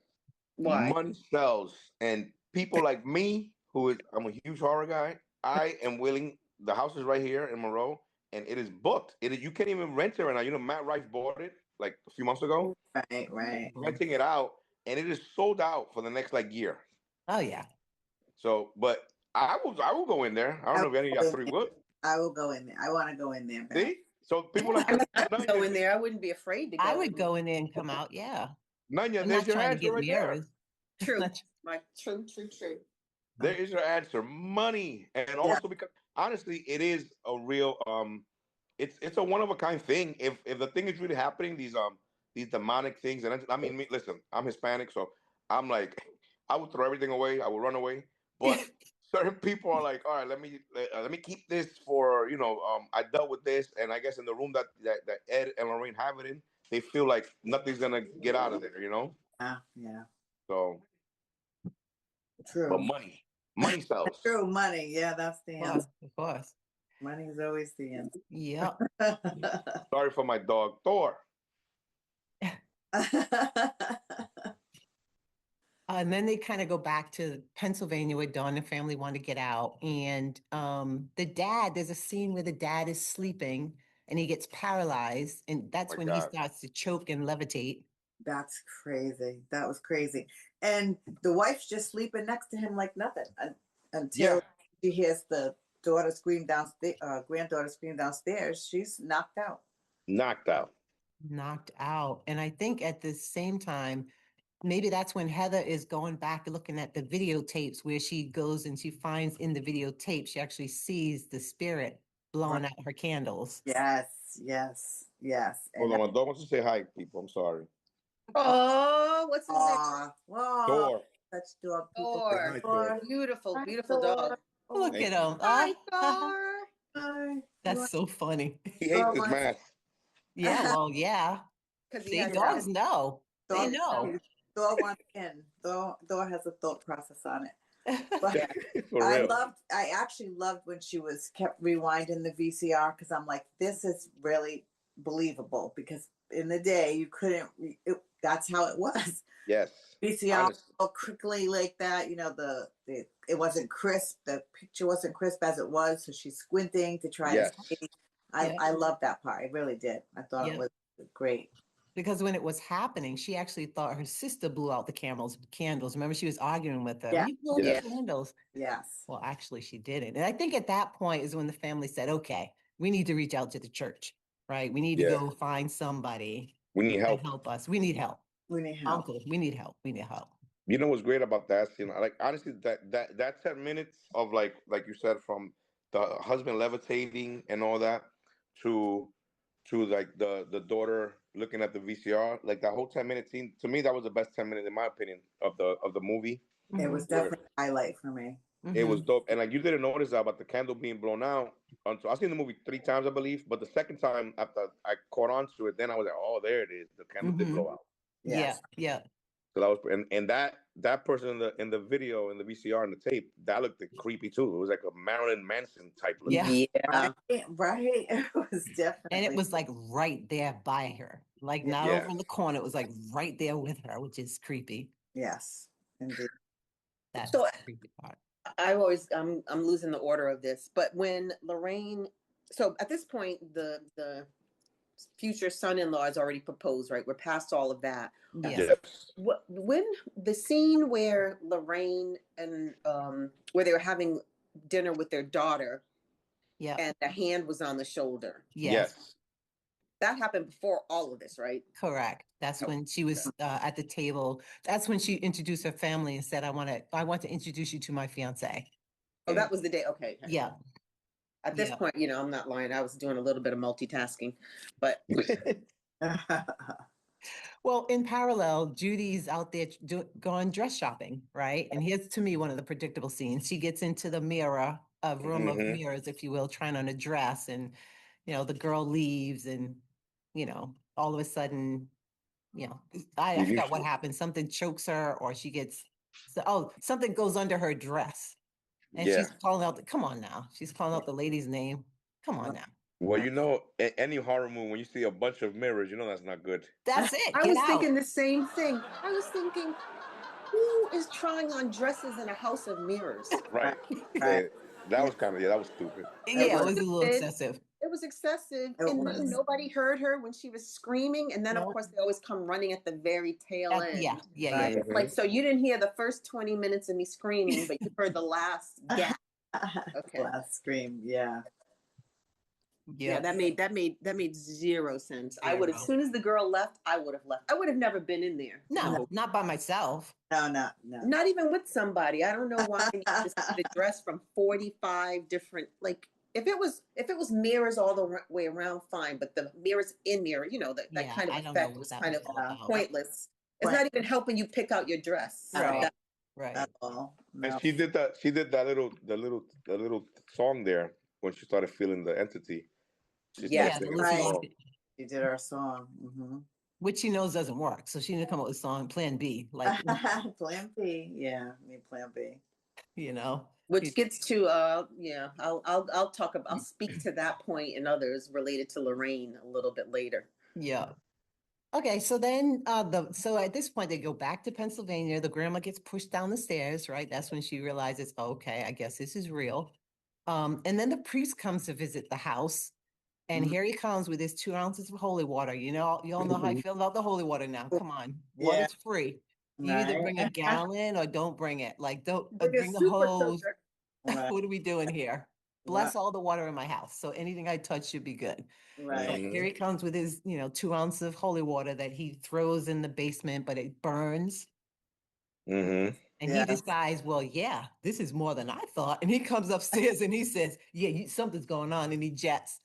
Speaker 2: Why?
Speaker 3: Money sells, and people like me, I'm a huge horror guy. I am willing. The house is right here in Monroe, and it is booked. You can't even rent it right now. Matt Rife bought it like a few months ago.
Speaker 4: Right. Right.
Speaker 3: Renting it out, and it is sold out for the next like year.
Speaker 1: Oh, yeah.
Speaker 3: So, but I will go in there. I don't
Speaker 4: I
Speaker 3: know if
Speaker 4: will
Speaker 3: any of
Speaker 4: go
Speaker 3: y'all
Speaker 4: in
Speaker 3: three
Speaker 4: there.
Speaker 3: would.
Speaker 4: I will go in there. I want to go in there, Beth.
Speaker 3: See? So people like
Speaker 2: I mean, I would go
Speaker 3: Nanya,
Speaker 2: in there. I wouldn't be afraid to
Speaker 1: I
Speaker 2: go
Speaker 1: would
Speaker 2: in.
Speaker 1: go in there and come out. Yeah.
Speaker 3: Nanya,
Speaker 1: I'm
Speaker 3: there's
Speaker 1: not
Speaker 3: your
Speaker 1: trying to
Speaker 3: answer
Speaker 1: get
Speaker 3: right there.
Speaker 1: mirrors.
Speaker 2: True.
Speaker 1: Not-
Speaker 2: Like, true, true, true.
Speaker 3: There is your answer. Money. And
Speaker 4: Yeah.
Speaker 3: also because honestly, it is a real it's a one of a kind thing. If the thing is really happening, these demonic things, and listen, I'm Hispanic, so I'm like, I would throw everything away, I would run away. But certain people are like, all right, let me keep this for I dealt with this, and I guess in the room that Ed and Lorraine have it in, they feel like nothing's gonna get out of there,
Speaker 4: Yeah, yeah.
Speaker 3: So, but
Speaker 4: True.
Speaker 3: money sells.
Speaker 4: True. Money. Yeah, that's the answer.
Speaker 1: Of course.
Speaker 4: Money is always the
Speaker 1: Yep.
Speaker 4: answer.
Speaker 3: Sorry for my dog Thor.
Speaker 1: And then they kind of go back to Pennsylvania where Dawn and the family want to get out. And there's a scene where the dad is sleeping and he gets paralyzed. And
Speaker 3: Oh
Speaker 1: that's
Speaker 3: my
Speaker 1: when he
Speaker 3: God.
Speaker 1: starts to choke and levitate.
Speaker 4: That's crazy. That was crazy. And the wife's just sleeping next to him like nothing until
Speaker 3: Yeah,
Speaker 4: she hears the daughter scream downstairs, granddaughter scream downstairs. She's knocked out.
Speaker 3: knocked out.
Speaker 1: Knocked out. And I think at the same time, maybe that's when Heather is going back and looking at the videotapes where she goes and she finds in the videotape, she actually sees the spirit
Speaker 4: Right.
Speaker 1: blowing out her candles.
Speaker 4: Yes, yes, yes.
Speaker 3: Hold
Speaker 4: And
Speaker 3: on, my dog wants to say hi, people. I'm sorry.
Speaker 2: Oh, what's his name?
Speaker 4: wow,
Speaker 3: Thor.
Speaker 4: such dog people.
Speaker 3: Say
Speaker 2: Thor.
Speaker 3: hi, Thor.
Speaker 2: Beautiful,
Speaker 4: Hi,
Speaker 2: beautiful
Speaker 4: Thor.
Speaker 2: dog.
Speaker 1: Look
Speaker 4: Oh,
Speaker 1: at
Speaker 3: Thank you.
Speaker 1: him.
Speaker 2: Hi, Thor.
Speaker 4: hi.
Speaker 1: That's so funny.
Speaker 3: He hates
Speaker 4: Thor
Speaker 3: his
Speaker 4: wants
Speaker 3: mask.
Speaker 1: Yeah, well, yeah.
Speaker 2: Because he
Speaker 1: See,
Speaker 2: has
Speaker 4: yeah.
Speaker 1: dogs know. They
Speaker 4: Thor,
Speaker 1: know.
Speaker 4: Thor wants in. Thor has a thought process on it. But
Speaker 3: For real.
Speaker 4: I actually loved when she was kept rewinding the VCR because I'm like, this is really believable because in the day you couldn't, that's how it was.
Speaker 3: Yes.
Speaker 4: VCR
Speaker 3: Honest.
Speaker 4: all crinkly like that, it wasn't crisp. The picture wasn't crisp as it was, so she's squinting to try to
Speaker 3: Yes.
Speaker 4: see.
Speaker 1: Yeah.
Speaker 4: I love that part. I really did. I thought
Speaker 1: Yeah.
Speaker 4: it was great.
Speaker 1: Because when it was happening, she actually thought her sister blew out the candles. Remember, she was arguing with her.
Speaker 4: Yeah.
Speaker 1: You blew
Speaker 3: Yeah.
Speaker 1: the candles.
Speaker 4: Yes.
Speaker 1: Well, actually, she didn't. And I think at that point is when the family said, okay, we need to reach out to the church, right? We need to
Speaker 3: Yeah.
Speaker 1: go find somebody
Speaker 3: We need
Speaker 1: to
Speaker 3: help.
Speaker 1: help us. We need help.
Speaker 4: We need help.
Speaker 1: Uncle, we need help. We need help.
Speaker 3: You know what's great about that scene? Like honestly, that 10 minutes of like you said, from the husband levitating and all that to like the daughter looking at the VCR, like that whole 10 minute scene. To me, that was the best 10 minutes in my opinion of the movie.
Speaker 4: It was
Speaker 3: Where
Speaker 4: definitely a highlight for me.
Speaker 3: it was dope, and like you didn't notice that about the candle being blown out. Until I've seen the movie 3 times, I believe, but the second time after I caught on to it, then I was like, oh, there it is. The candle did blow out.
Speaker 1: Yeah,
Speaker 4: Yes.
Speaker 1: yeah.
Speaker 3: So that was, and that person in the video, in the VCR, and the tape, that looked creepy too. It was like a Marilyn Manson type looking.
Speaker 1: Yeah.
Speaker 2: Yeah.
Speaker 4: Right. It was definitely.
Speaker 1: And it was like right there by her, like not
Speaker 3: Yeah.
Speaker 1: over in the corner. It was like right there with her, which is creepy.
Speaker 4: Yes, indeed.
Speaker 1: That's
Speaker 2: So
Speaker 1: the creepy part.
Speaker 2: I'm losing the order of this, but when Lorraine, so at this point the future son-in-law has already proposed, right? We're past all of that.
Speaker 1: Yes.
Speaker 3: Yes.
Speaker 2: When the scene where Lorraine and where they were having dinner with their daughter
Speaker 1: Yeah.
Speaker 2: and the hand was on the shoulder,
Speaker 1: Yes.
Speaker 2: that happened before all of this, right?
Speaker 1: Correct. That's when she was at the table. That's when she introduced her family and said, I want to introduce you to my fiance.
Speaker 2: Oh, that was the day. Okay.
Speaker 1: Yeah.
Speaker 2: At this
Speaker 1: Yeah.
Speaker 2: point, I'm not lying. I was doing a little bit of multitasking, but
Speaker 1: Well, in parallel, Judy's out there going dress shopping, right? And here's to me one of the predictable scenes. She gets into the mirror, a room of
Speaker 3: Mhm.
Speaker 1: mirrors, if you will, trying on a dress, and the girl leaves, and all of a sudden, I forgot what happened. Something chokes her, or she gets something goes under her dress, and
Speaker 3: Yeah.
Speaker 1: she's calling out. Come on now, she's calling out the lady's name. Come on now.
Speaker 3: Well, any horror movie, when you see a bunch of mirrors, that's not good.
Speaker 1: That's it.
Speaker 2: I
Speaker 1: Get
Speaker 2: was
Speaker 1: out.
Speaker 2: thinking the same thing. I was thinking, who is trying on dresses in a house of mirrors?
Speaker 3: Right.
Speaker 4: Right.
Speaker 3: That was that was stupid.
Speaker 1: Yeah, it
Speaker 4: was.
Speaker 1: was a little excessive.
Speaker 2: It was excessive,
Speaker 4: It
Speaker 2: and
Speaker 4: was.
Speaker 2: nobody heard her when she was screaming. And then, of
Speaker 1: Nope.
Speaker 2: course, they always come running at the very tail
Speaker 1: Yeah,
Speaker 2: end.
Speaker 1: yeah,
Speaker 4: Right.
Speaker 1: yeah.
Speaker 2: It's like, so you didn't hear the first 20 minutes of me screaming, but you heard the last gap. Okay.
Speaker 4: Last scream. Yeah.
Speaker 2: Yeah, that made zero sense. I would have, as
Speaker 1: Zero.
Speaker 2: soon as the girl left, I would have left. I would have never been in there.
Speaker 1: No, not by myself.
Speaker 4: No.
Speaker 2: Not even with somebody. I don't know why I need to see the dress from 45 different, like, if it was mirrors all the way around, fine. But the mirrors in mirror, that
Speaker 1: Yeah,
Speaker 2: kind of
Speaker 1: I don't know
Speaker 2: effect
Speaker 1: what
Speaker 2: was
Speaker 1: that
Speaker 2: kind
Speaker 1: was
Speaker 2: of
Speaker 1: all about.
Speaker 2: pointless. It's
Speaker 4: Right.
Speaker 2: not even helping you pick out your dress.
Speaker 1: Right. Right.
Speaker 4: at all.
Speaker 3: And
Speaker 4: No.
Speaker 3: she did that the little song there when she started feeling the entity. She started
Speaker 2: Yes.
Speaker 1: Yeah, the
Speaker 3: singing the
Speaker 1: Lucy
Speaker 4: Right.
Speaker 3: song.
Speaker 1: Locket,
Speaker 4: She did our song.
Speaker 1: which she knows doesn't work. So she need to come up with a song, plan B, like,
Speaker 4: Plan B. Yeah, I mean Plan B.
Speaker 1: you know,
Speaker 2: Which gets to yeah, I'll talk about, I'll speak to that point and others related to Lorraine a little bit later.
Speaker 1: yeah. Okay, so then so at this point they go back to Pennsylvania. The grandma gets pushed down the stairs, right? That's when she realizes, okay, I guess this is real. And then the priest comes to visit the house, and
Speaker 4: Mhm.
Speaker 1: here he comes with his 2 ounces of holy water. You all know how I feel about the holy water now. Come on,
Speaker 4: Yeah,
Speaker 1: water's free. You either
Speaker 4: right.
Speaker 1: bring a gallon or don't bring it. Like, don't
Speaker 2: Bring a
Speaker 1: bring the
Speaker 2: super
Speaker 1: hose.
Speaker 4: Right.
Speaker 1: What are we doing here?
Speaker 4: Right.
Speaker 1: Bless all the water in my house. So anything I touch should be good. So
Speaker 4: Right.
Speaker 1: here
Speaker 3: Hmm.
Speaker 1: he comes with his, 2 ounces of holy water that he throws in the basement, but it burns.
Speaker 3: Hmm.
Speaker 1: And he
Speaker 4: Yes.
Speaker 1: decides, well, yeah, this is more than I thought. And he comes upstairs and he says, yeah, something's going on. And he jets.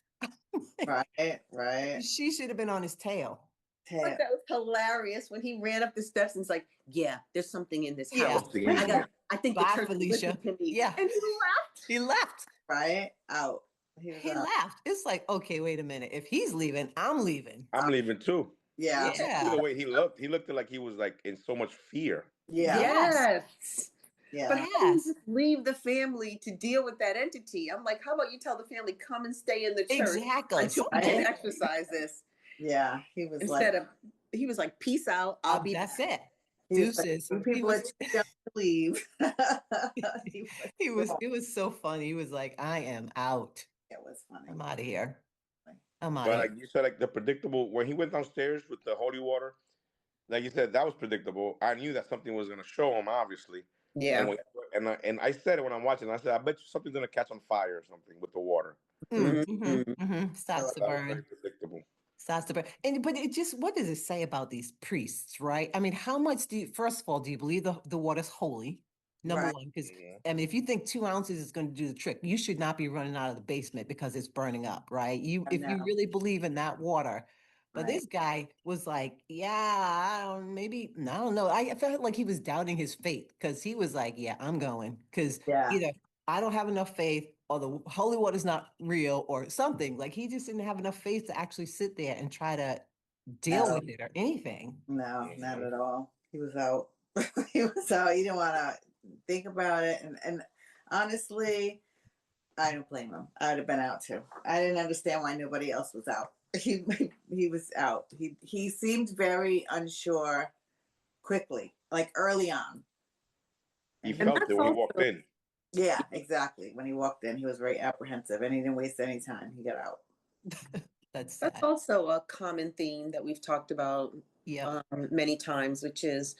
Speaker 4: Right. Right.
Speaker 1: She should have been on his tail.
Speaker 2: But
Speaker 4: Tail.
Speaker 2: that was hilarious when he ran up the steps and was like, "Yeah, there's something in this
Speaker 1: Yeah.
Speaker 2: house.
Speaker 3: Something in here.
Speaker 2: I think the
Speaker 1: Bye,
Speaker 2: church will listen
Speaker 1: Felicia.
Speaker 2: to me."
Speaker 1: Yeah.
Speaker 2: And he laughed.
Speaker 1: He left.
Speaker 4: Right. Out. He was
Speaker 1: He
Speaker 4: out.
Speaker 1: laughed. It's like, okay, wait a minute. If he's leaving, I'm leaving.
Speaker 3: I'm leaving too.
Speaker 4: Yeah.
Speaker 3: Especially the
Speaker 1: Yeah.
Speaker 3: way he looked like he was like in so much fear.
Speaker 4: Yeah.
Speaker 1: Yes.
Speaker 2: Yes. But
Speaker 4: Yeah.
Speaker 2: how do you
Speaker 1: Yes.
Speaker 2: just leave the family to deal with that entity? I'm like, how about you tell the family, come and stay in the church
Speaker 1: Exactly.
Speaker 2: until we can
Speaker 4: Right.
Speaker 2: exercise this?
Speaker 4: Yeah. He was like,
Speaker 2: Instead of, he was like, peace out, I'll be
Speaker 1: That's
Speaker 2: back.
Speaker 1: it.
Speaker 4: he was like,
Speaker 1: Deuces.
Speaker 4: you
Speaker 1: He
Speaker 4: people are
Speaker 1: was
Speaker 4: too young to leave. He was wrong.
Speaker 1: it was so funny. He was like, I am out.
Speaker 4: It was funny.
Speaker 1: I'm out of here. I'm out of
Speaker 3: But
Speaker 1: here.
Speaker 3: like you said, like the predictable when he went downstairs with the holy water, like you said, that was predictable. I knew that something was gonna show him, obviously. And
Speaker 2: Yeah.
Speaker 3: when and I said it when I'm watching, I said, I bet you something's gonna catch on fire or something with the water.
Speaker 2: Mhm.
Speaker 1: Starts to
Speaker 3: That was very
Speaker 1: burn.
Speaker 3: predictable.
Speaker 1: Starts to burn. And but it just what does it say about these priests, right? I mean, how much first of all, do you believe the water's holy? Number
Speaker 4: Right.
Speaker 1: one, because
Speaker 3: Hmm.
Speaker 1: I mean, if you think 2 ounces is going to do the trick, you should not be running out of the basement because it's burning up, right?
Speaker 4: I
Speaker 1: If you
Speaker 4: know.
Speaker 1: really believe in that water. But
Speaker 4: Right.
Speaker 1: this guy was like, yeah, I don't know. I felt like he was doubting his faith because he was like, yeah, I'm going. Because
Speaker 4: Yeah.
Speaker 1: either I don't have enough faith or the holy water's not real or something. Like he just didn't have enough faith to actually sit there and try to deal
Speaker 4: No.
Speaker 1: with it or anything.
Speaker 4: No, not
Speaker 3: Hmm.
Speaker 4: at all. He was out. He was out. He didn't want to think about it. And honestly, I don't blame him. I would have been out too. I didn't understand why nobody else was out. He was out. He seemed very unsure quickly, like early on.
Speaker 3: He
Speaker 4: And
Speaker 2: And
Speaker 3: felt it
Speaker 2: that's
Speaker 3: when he walked
Speaker 2: also,
Speaker 3: in.
Speaker 4: yeah, exactly. When he walked in, he was very apprehensive and he didn't waste any time. He got out.
Speaker 1: That's
Speaker 2: that's
Speaker 1: sad.
Speaker 2: also a common theme that we've talked about
Speaker 1: Yep.
Speaker 2: many times, which is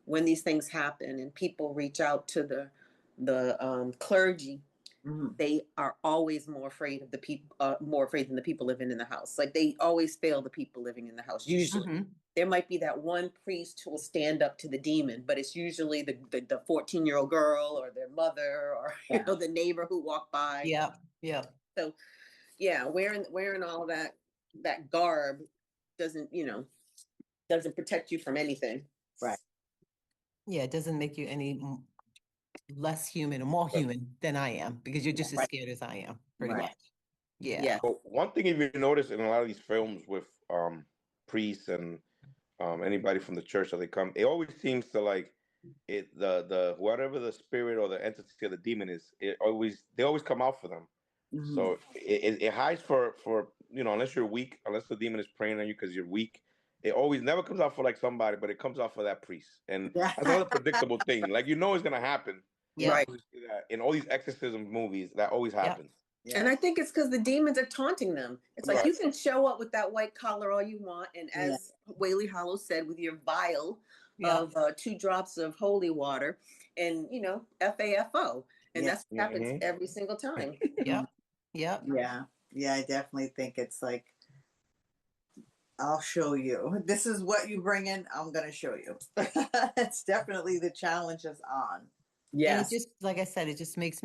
Speaker 2: when these things happen and people reach out to the clergy,
Speaker 4: Mhm.
Speaker 2: they are always more afraid of the people, more afraid than the people living in the house. Like they always fail the people living in the house. Usually, there might be that one priest who will stand up to the demon, but it's usually the 14-year-old girl or their mother or
Speaker 4: Yeah.
Speaker 2: the neighbor who walked by.
Speaker 1: Yep. Yep.
Speaker 2: So yeah, wearing all that garb doesn't doesn't protect you from anything.
Speaker 4: Right.
Speaker 1: Yeah, it doesn't make you any less human or more
Speaker 3: But
Speaker 1: human than I am because you're just as
Speaker 4: Right.
Speaker 1: scared as I am, pretty
Speaker 4: Right.
Speaker 1: much. Yeah.
Speaker 2: Yeah.
Speaker 3: but one thing if you notice in a lot of these films with priests and anybody from the church that they come, it always seems to like it the whatever the spirit or the entity or the demon is, they always come out for them.
Speaker 4: Mhm.
Speaker 3: So it hides for unless you're weak, unless the demon is preying on you because you're weak. It always never comes out for like somebody, but it comes out for that priest, and
Speaker 4: Yeah.
Speaker 3: that's another predictable thing. Like it's gonna happen. You
Speaker 1: Yep.
Speaker 2: Right.
Speaker 3: always see that in all these exorcism movies. That always
Speaker 1: Yep.
Speaker 3: happens.
Speaker 2: And
Speaker 4: Yeah.
Speaker 2: I think it's because the demons are taunting them. It's like
Speaker 3: Right.
Speaker 2: you can show up with that white collar all you want, and
Speaker 4: Yeah.
Speaker 2: as Whaley Hollow said, with your vial
Speaker 1: Yep.
Speaker 2: of 2 drops of holy water, and FAFO, and
Speaker 4: Yeah.
Speaker 2: that's what happens
Speaker 3: Hmm.
Speaker 2: every single time.
Speaker 1: Yep. Yep.
Speaker 4: Yeah. Yeah. I definitely think it's like, I'll show you. This is what you bring in. I'm going to show you. It's definitely the challenge is on.
Speaker 1: And it
Speaker 2: Yes.
Speaker 1: just, like I said, it makes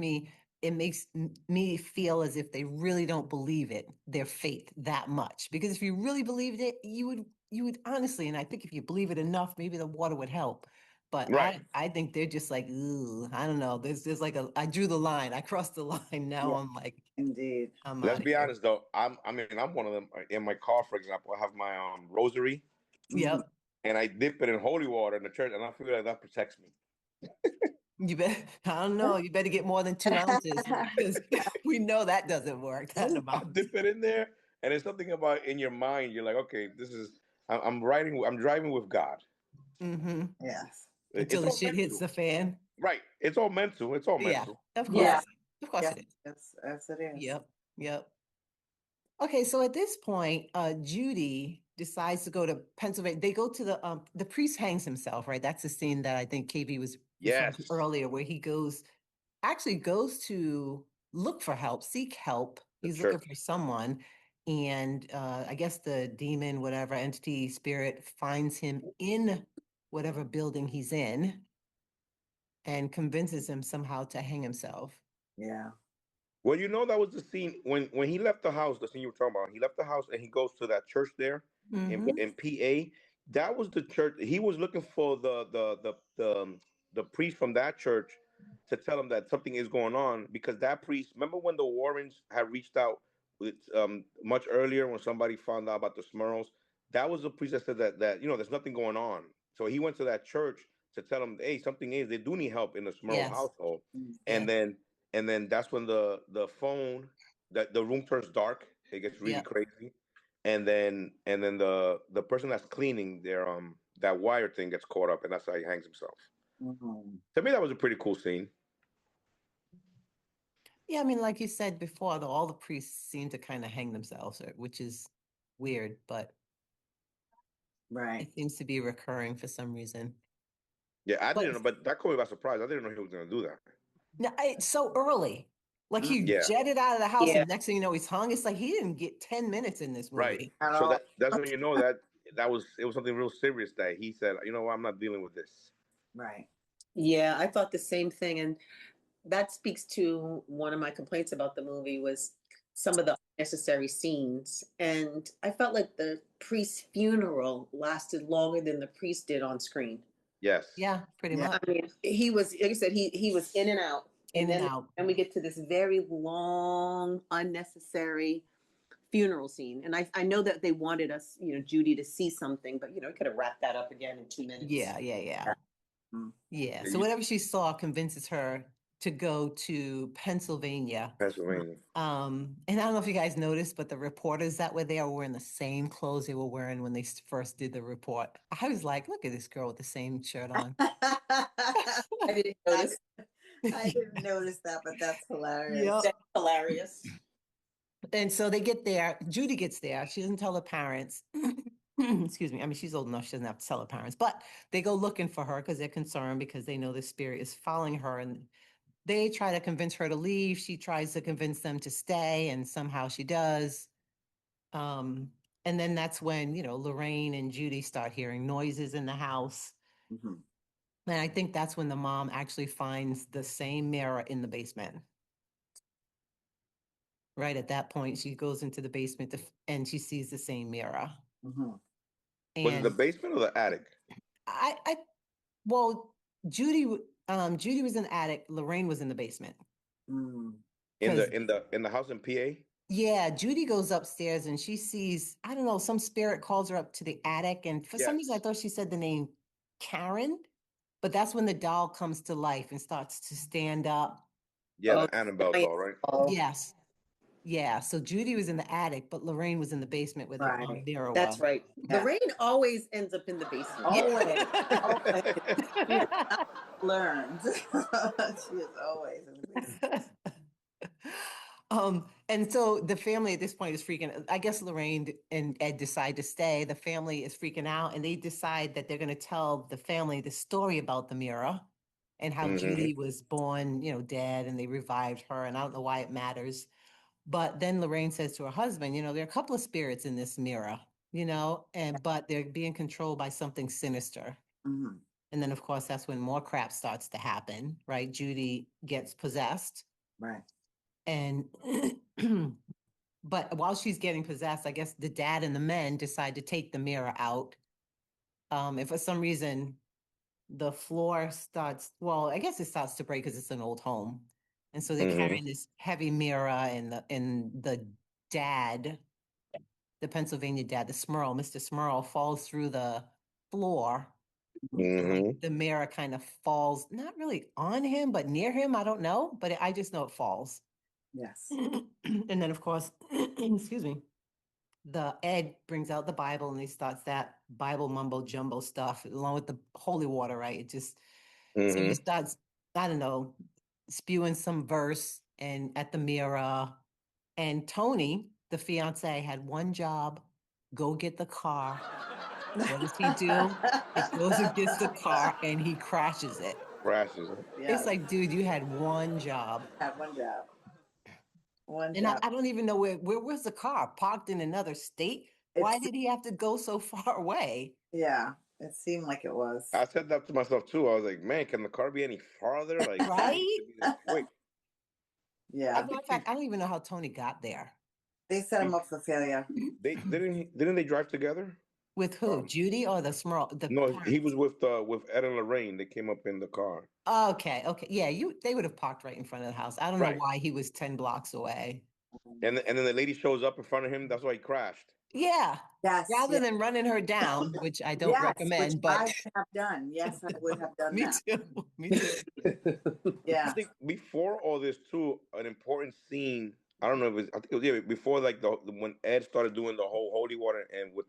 Speaker 1: me feel as if they really don't believe it, their faith that much. Because if you really believed it, you would honestly, and I think if you believe it enough, maybe the water would help. But
Speaker 3: Right.
Speaker 1: I think they're just like, ooh, I don't know. There's like I drew the line. I crossed the line. Now
Speaker 3: Yeah.
Speaker 1: I'm like,
Speaker 4: Indeed.
Speaker 1: I'm
Speaker 3: Let's
Speaker 1: out of
Speaker 3: be
Speaker 1: here.
Speaker 3: honest though. I'm one of them. In my car, for example, I have my rosary,
Speaker 4: Mhm.
Speaker 1: Yep.
Speaker 3: and I dip it in holy water in the church, and I feel like that protects me.
Speaker 1: You bet. I don't know. You better get more than 2 ounces because we know that doesn't work. That
Speaker 3: I
Speaker 1: amount.
Speaker 3: dip it in there, and it's something about in your mind. You're like, okay, this is. I'm riding. I'm driving with God.
Speaker 1: Hmm.
Speaker 4: Yes.
Speaker 1: Until
Speaker 3: It's
Speaker 1: the
Speaker 3: all
Speaker 1: shit hits
Speaker 3: mental,
Speaker 1: the fan.
Speaker 3: right? It's all mental. It's all
Speaker 1: Yeah,
Speaker 3: mental.
Speaker 1: of
Speaker 2: Yeah.
Speaker 1: course. Of course
Speaker 4: Yes.
Speaker 1: it is.
Speaker 4: Yes, it is.
Speaker 1: Yep. Yep. Okay, so at this point, Judy decides to go to Pennsylvania. They go to the priest hangs himself, right? That's the scene that I think KB was referring to
Speaker 3: Yes,
Speaker 1: earlier, where he actually goes to look for help, seek help.
Speaker 3: the
Speaker 1: He's looking
Speaker 3: church.
Speaker 1: for someone, and I guess the demon, whatever entity, spirit, finds him in whatever building he's in and convinces him somehow to hang himself.
Speaker 4: Yeah.
Speaker 3: Well, that was the scene when he left the house. The scene you were talking about. He left the house and he goes to that church there
Speaker 1: Mm-hmm.
Speaker 3: in PA. That was the church. He was looking for the priest from that church to tell him that something is going on because that priest. Remember when the Warrens had reached out with much earlier when somebody found out about the Smurls? That was the priest that said that there's nothing going on. So he went to that church to tell them, hey, something is. They do need help in the Smurl
Speaker 1: Yes.
Speaker 3: household,
Speaker 4: Mm.
Speaker 3: and
Speaker 1: Yes.
Speaker 3: then that's when the phone that the room turns dark. It gets really
Speaker 1: Yep.
Speaker 3: crazy, and then the person that's cleaning their that wire thing gets caught up, and that's how he hangs himself.
Speaker 4: Mhm.
Speaker 3: To me, that was a pretty cool scene.
Speaker 1: Yeah, I mean, like you said before, though, all the priests seem to kind of hang themselves, which is weird, but
Speaker 4: Right.
Speaker 1: it seems to be recurring for some reason.
Speaker 3: Yeah, I
Speaker 1: But
Speaker 3: didn't know, but that caught me by surprise. I didn't know he was going to do that.
Speaker 1: no, it's so early. Like
Speaker 4: Mm.
Speaker 1: he
Speaker 3: Yeah,
Speaker 1: jetted out of the house,
Speaker 2: Yeah.
Speaker 1: and next thing you know, he's hung. It's like he didn't get 10 minutes in this
Speaker 3: right.
Speaker 1: movie.
Speaker 4: At
Speaker 3: So
Speaker 4: all.
Speaker 3: that's when you know that was something real serious that he said. You know what? I'm not dealing with this.
Speaker 4: Right.
Speaker 2: Yeah, I thought the same thing. And that speaks to one of my complaints about the movie was some of the unnecessary scenes. And I felt like the priest's funeral lasted longer than the priest did on screen.
Speaker 3: Yes.
Speaker 1: Yeah, pretty
Speaker 4: Yeah.
Speaker 2: I
Speaker 1: much.
Speaker 2: mean, he was, like I said, he was in and out.
Speaker 1: In
Speaker 2: And
Speaker 1: and
Speaker 2: then
Speaker 1: out.
Speaker 2: we get to this very long, unnecessary funeral scene. And I know that they wanted us, Judy to see something, but could have wrapped that up again in 2 minutes.
Speaker 1: Yeah, yeah, yeah.
Speaker 4: Yeah. Mm.
Speaker 1: Yeah.
Speaker 3: Yeah,
Speaker 1: So whatever she saw convinces her to go to Pennsylvania.
Speaker 3: Pennsylvania.
Speaker 1: And I don't know if you guys noticed, but the reporters that were there were wearing the same clothes they were wearing when they first did the report. I was like, look at this girl with the same shirt on.
Speaker 2: I didn't
Speaker 4: I,
Speaker 2: notice.
Speaker 4: I didn't notice that, but that's hilarious.
Speaker 1: Yep.
Speaker 2: That's hilarious.
Speaker 1: And so they get there. Judy gets there. She doesn't tell her parents. Excuse me. I mean, she's old enough. She doesn't have to tell her parents, but they go looking for her because they're concerned because they know the spirit is following her. And they try to convince her to leave. She tries to convince them to stay, and somehow she does. Um, and then that's when, Lorraine and Judy start hearing noises in the house.
Speaker 4: Mhm.
Speaker 1: And I think that's when the mom actually finds the same mirror in the basement. Right at that point, she goes into the basement and she sees the same mirror.
Speaker 4: Mhm.
Speaker 3: Was it the
Speaker 1: And
Speaker 3: basement or the attic?
Speaker 1: I well, Judy was in the attic. Lorraine was in the basement.
Speaker 4: Mm.
Speaker 3: In
Speaker 1: Because
Speaker 3: the house in PA?
Speaker 1: yeah, Judy goes upstairs and she sees, I don't know, some spirit calls her up to the attic. And for some reason, I
Speaker 3: Yes.
Speaker 1: thought she said the name Karen, but that's when the doll comes to life and starts to stand up.
Speaker 3: Yeah,
Speaker 2: Oh,
Speaker 3: the Annabelle
Speaker 2: giant
Speaker 3: doll, right?
Speaker 2: ball.
Speaker 1: Yes. Yeah. So Judy was in the attic, but Lorraine was in the basement where the
Speaker 4: Right.
Speaker 1: mirror
Speaker 2: That's
Speaker 1: was.
Speaker 2: right.
Speaker 4: Yeah.
Speaker 2: Lorraine always ends up in the basement.
Speaker 4: Always. Always. She has
Speaker 1: Yeah.
Speaker 4: not learned. She is always in the basement.
Speaker 1: And so the family at this point is freaking. I guess Lorraine and Ed decide to stay. The family is freaking out, and they decide that they're going to tell the family the story about the mirror and how
Speaker 3: Hmm.
Speaker 1: Judy was born, dead, and they revived her. And I don't know why it matters. But then Lorraine says to her husband, there are a couple of spirits in this mirror, but they're being controlled by something sinister.
Speaker 4: Mhm.
Speaker 1: And then, of course, that's when more crap starts to happen, right? Judy gets possessed.
Speaker 4: Right.
Speaker 1: And but while she's getting possessed, I guess the dad and the men decide to take the mirror out. And for some reason, the floor starts, well, I guess it starts to break because it's an old home. And so they're
Speaker 3: Mm-hmm.
Speaker 1: carrying this heavy mirror, and the dad, the Pennsylvania dad, the Smurl, Mr. Smurl, falls through the floor, and like
Speaker 3: Mm-hmm.
Speaker 1: the mirror kind of falls, not really on him, but near him. I don't know, but I just know it falls.
Speaker 4: Yes.
Speaker 1: And then, of course, excuse me, the Ed brings out the Bible and he starts that Bible mumbo jumbo stuff along with the holy water, right? It just, so he
Speaker 3: Mm-hmm.
Speaker 1: starts, I don't know, spewing some verse and at the mirror. And Tony, the fiance, had one job: go get the car. What does he do? He goes and gets the car and he crashes it.
Speaker 3: Crashes.
Speaker 1: It's
Speaker 4: Yes.
Speaker 1: like, dude, you had one job.
Speaker 4: Had one job. One
Speaker 1: And I,
Speaker 4: job.
Speaker 1: I don't even know where was the car? Parked in another state? Why
Speaker 4: It's
Speaker 1: did he have to go so far away?
Speaker 4: yeah. It seemed like it was.
Speaker 3: I said that to myself too. I was like, man, can the car be any farther? Like, it doesn't need
Speaker 1: Right?
Speaker 3: to be this quick. I
Speaker 1: As a
Speaker 4: Yeah.
Speaker 1: matter
Speaker 3: think
Speaker 1: of fact, I don't even know how Tony got there.
Speaker 4: They set him up for failure.
Speaker 3: they didn't they drive together?
Speaker 1: With who?
Speaker 3: Um,
Speaker 1: Judy or the Smurl, the
Speaker 3: no, he was
Speaker 1: parents?
Speaker 3: with Ed and Lorraine. They came up in the car.
Speaker 1: Okay, okay. Yeah, they would have parked right in front of the house. I don't know
Speaker 3: Right.
Speaker 1: why he was 10 blocks away.
Speaker 3: And then the lady shows up in front of him. That's why he crashed.
Speaker 1: Yeah.
Speaker 4: Yes,
Speaker 1: Rather
Speaker 4: yes,
Speaker 1: than running her down, which I don't
Speaker 4: yes, which
Speaker 1: recommend,
Speaker 4: I
Speaker 1: but
Speaker 4: would have done. Yes, I would have done
Speaker 1: me
Speaker 4: that.
Speaker 1: too. Me too.
Speaker 3: I
Speaker 4: Yeah.
Speaker 3: think before all this too, an important scene. I don't know if it's. I think it was yeah, before like when Ed started doing the whole holy water and with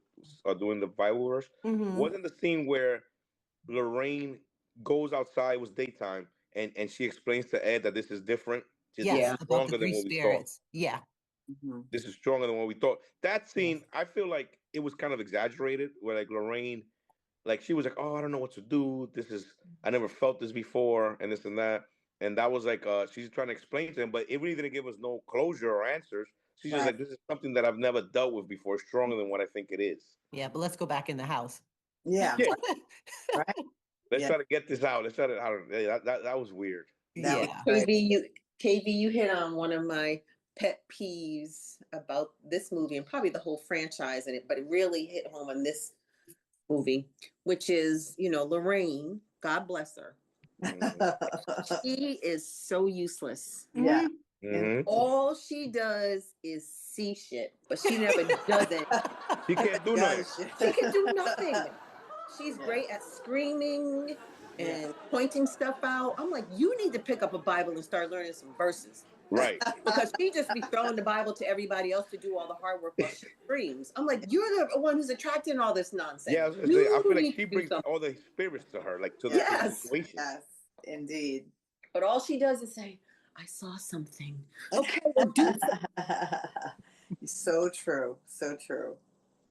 Speaker 3: doing the Bible verse.
Speaker 1: Hmm.
Speaker 3: Wasn't the scene where Lorraine goes outside? It was daytime, and she explains to Ed that this is different. This is
Speaker 1: Yes,
Speaker 2: Yeah.
Speaker 1: about the
Speaker 3: stronger than
Speaker 1: three
Speaker 3: what we thought.
Speaker 1: spirits. Yeah.
Speaker 4: Mhm.
Speaker 3: This is stronger than what we thought. That
Speaker 1: Yes.
Speaker 3: scene, I feel like it was kind of exaggerated. Where like Lorraine, like she was like, "Oh, I don't know what to do. This is I never felt this before, and this and that." And that was like she's trying to explain to him, but it really didn't give us no closure or answers. She's just
Speaker 4: Right.
Speaker 3: like, "This is something that I've never dealt with before. Stronger than what I think it is."
Speaker 1: Yeah, but let's go back in the house.
Speaker 4: Yeah.
Speaker 3: Yeah,
Speaker 4: Right.
Speaker 3: let's
Speaker 4: Yeah.
Speaker 3: try to get this out. Let's try to. I don't, yeah, that was weird.
Speaker 4: That was
Speaker 1: Yeah.
Speaker 4: right.
Speaker 2: KV, you hit on one of my pet peeves about this movie and probably the whole franchise in it, but it really hit home on this movie, which is, Lorraine, God bless her.
Speaker 3: Hmm.
Speaker 2: She is so useless.
Speaker 4: Yeah.
Speaker 1: Mhm.
Speaker 4: And
Speaker 3: Hmm.
Speaker 2: All she does is see shit, but she never does anything.
Speaker 3: She can't do nothing.
Speaker 4: does shit.
Speaker 2: She can do nothing. She's
Speaker 4: Yeah.
Speaker 2: great at screaming
Speaker 4: Yeah.
Speaker 2: and pointing stuff out. I'm like, you need to pick up a Bible and start learning some verses
Speaker 3: Right.
Speaker 2: because she just be throwing the Bible to everybody else to do all the hard work while she screams. I'm like, you're the one who's attracting all this
Speaker 3: Yeah, I
Speaker 2: nonsense.
Speaker 3: was gonna say. I
Speaker 2: You
Speaker 3: feel like
Speaker 2: need
Speaker 3: she
Speaker 2: to do
Speaker 3: brings
Speaker 2: something.
Speaker 3: all the spirits to her, like to the
Speaker 2: Yes.
Speaker 3: situation.
Speaker 4: Yes, indeed.
Speaker 2: But all she does is say, I saw something. Okay, well, do.
Speaker 4: So true. So true.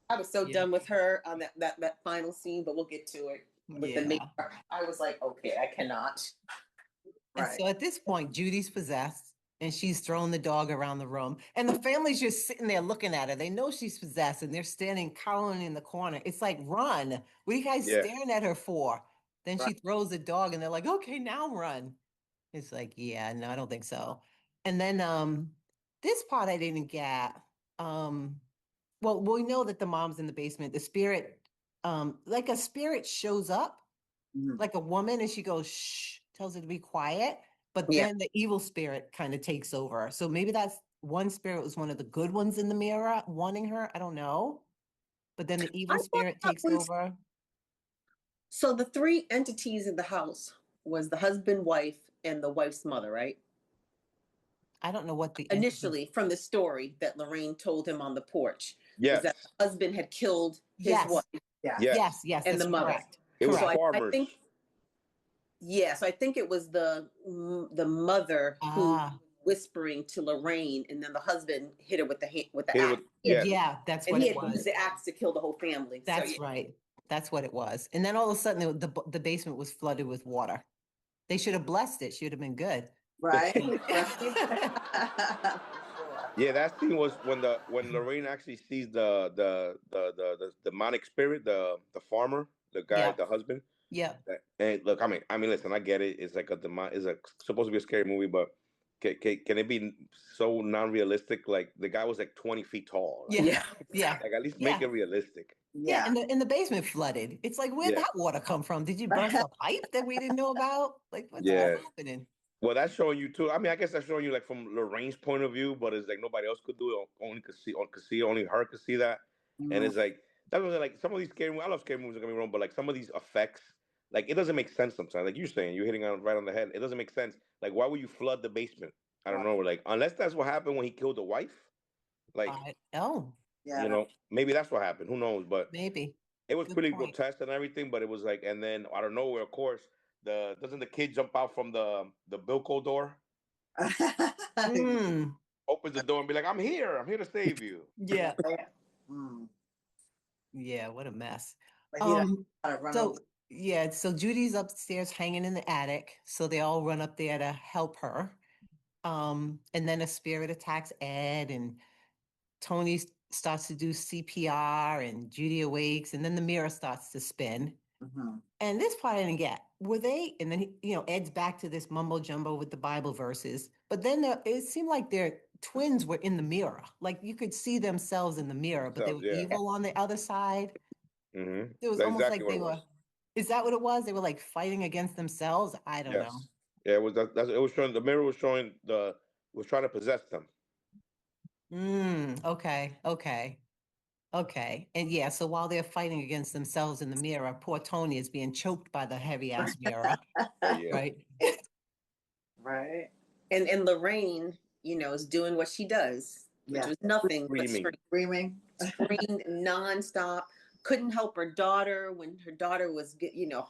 Speaker 2: I was so
Speaker 1: Yeah.
Speaker 2: done with her on that final scene, but we'll get to it with the
Speaker 1: Yeah.
Speaker 2: maker. I was like, okay, I cannot.
Speaker 1: And
Speaker 4: Right.
Speaker 1: so at this point, Judy's possessed and she's throwing the dog around the room. And the family's just sitting there looking at her. They know she's possessed and they're standing cowering in the corner. It's like, run. What are you guys
Speaker 3: Yeah.
Speaker 1: staring at her for? Then
Speaker 4: Right.
Speaker 1: she throws the dog and they're like, okay, now run. It's like, yeah, no, I don't think so. And then this part I didn't get. Um, well, we know that the mom's in the basement. The spirit, like a spirit shows up
Speaker 4: Mhm.
Speaker 1: like a woman and she goes, shh, tells her to be quiet. But
Speaker 2: Yeah.
Speaker 1: then the evil spirit kind of takes over. So maybe that's one spirit was one of the good ones in the mirror wanting her. I don't know. But then the
Speaker 2: I
Speaker 1: evil
Speaker 2: thought
Speaker 1: spirit
Speaker 2: that
Speaker 1: takes
Speaker 2: was
Speaker 1: over.
Speaker 2: so the three entities in the house was the husband, wife, and the wife's mother, right?
Speaker 1: I don't know what the entities.
Speaker 2: Initially, from the story that Lorraine told him on the porch, was that
Speaker 3: Yes.
Speaker 2: the husband had killed his wife
Speaker 1: Yes,
Speaker 4: Yeah.
Speaker 1: yes,
Speaker 3: Yes.
Speaker 1: yes,
Speaker 2: and
Speaker 1: that's
Speaker 2: the mother.
Speaker 1: correct.
Speaker 3: It was
Speaker 2: So
Speaker 1: Correct.
Speaker 2: I
Speaker 3: farmers.
Speaker 2: think, yes, I think it was the mother who was
Speaker 1: Ah,
Speaker 2: whispering to Lorraine, and then the husband hit her with the
Speaker 3: Hit it with
Speaker 2: axe.
Speaker 3: yes.
Speaker 1: yeah, that's
Speaker 2: And
Speaker 1: what
Speaker 2: he
Speaker 1: it
Speaker 2: had used
Speaker 1: was.
Speaker 2: the axe to kill the whole family. So
Speaker 1: That's
Speaker 2: yeah,
Speaker 1: right. That's what it was. And then all of a sudden the basement was flooded with water. They should have blessed it. Should have been good.
Speaker 4: Right.
Speaker 1: But
Speaker 4: Right. For sure.
Speaker 3: Yeah, that scene was when Lorraine actually sees the demonic spirit, the farmer, the guy,
Speaker 1: yeah,
Speaker 3: the husband.
Speaker 1: yeah.
Speaker 3: And look, I mean, listen, I get it. It's like a demon. It's a supposed to be a scary movie, but can it be so non-realistic? Like the guy was like 20 feet tall.
Speaker 1: Yeah,
Speaker 2: yeah.
Speaker 3: Like at least make
Speaker 1: yeah.
Speaker 3: it realistic.
Speaker 1: Yeah,
Speaker 4: Yeah.
Speaker 1: and the basement flooded. It's like, where'd
Speaker 3: Yeah,
Speaker 1: that water come from? Did you burst a pipe that we didn't know about? Like, what's
Speaker 3: yeah.
Speaker 1: happening?
Speaker 3: Well, that's showing you too. I mean, I guess that's showing you like from Lorraine's point of view, but it's like nobody else could do it. Could see, only her could see that. And
Speaker 4: Mm,
Speaker 3: it's like that was like some of these scary movies. I love scary movies. Don't get me wrong, but like some of these effects, like it doesn't make sense sometimes. Like you're saying, you're hitting on right on the head. It doesn't make sense. Like why would you flood the basement? I don't
Speaker 4: right.
Speaker 3: know. Like unless that's what happened when he killed the wife. Like
Speaker 1: Oh,
Speaker 4: Yeah.
Speaker 3: maybe that's what happened. Who knows? But
Speaker 1: maybe.
Speaker 3: it was
Speaker 1: Good
Speaker 3: pretty
Speaker 1: point.
Speaker 3: grotesque and everything. But it was like, and then out of nowhere, of course, the doesn't the kid jump out from the Bilko door?
Speaker 1: Mm,
Speaker 3: Opens the door and be like, I'm here to save you."
Speaker 1: yeah,
Speaker 4: Right. Mm.
Speaker 1: yeah, what a mess.
Speaker 4: But he doesn't
Speaker 1: Um,
Speaker 4: want to run
Speaker 1: so
Speaker 4: over.
Speaker 1: yeah, so Judy's upstairs hanging in the attic, so they all run up there to help her. And then a spirit attacks Ed, and Tony starts to do CPR, and Judy awakes, and then the mirror starts to spin.
Speaker 4: Mhm.
Speaker 1: And this part I didn't get. Were they? And then Ed's back to this mumbo jumbo with the Bible verses. But then it seemed like their twins were in the mirror. Like you could see themselves in the mirror, but they
Speaker 3: Themselves,
Speaker 1: were
Speaker 3: yeah.
Speaker 1: evil on the other side. It was
Speaker 3: That's
Speaker 1: almost
Speaker 3: exactly
Speaker 1: like
Speaker 3: what
Speaker 1: they
Speaker 3: it
Speaker 1: were.
Speaker 3: was.
Speaker 1: Is that what it was? They were like fighting against themselves. I don't know.
Speaker 3: Yes. Yeah, it was it was showing the mirror was showing was trying to possess them.
Speaker 1: Okay. Okay. Okay. And yeah, so while they're fighting against themselves in the mirror, poor Tony is being choked by the heavy ass mirror,
Speaker 3: Yeah.
Speaker 1: right?
Speaker 4: Right.
Speaker 2: And Lorraine, is doing what she does, which
Speaker 4: Yeah.
Speaker 2: was nothing but
Speaker 3: Screaming.
Speaker 4: Screaming.
Speaker 2: screamed nonstop. Couldn't help her daughter when her daughter was,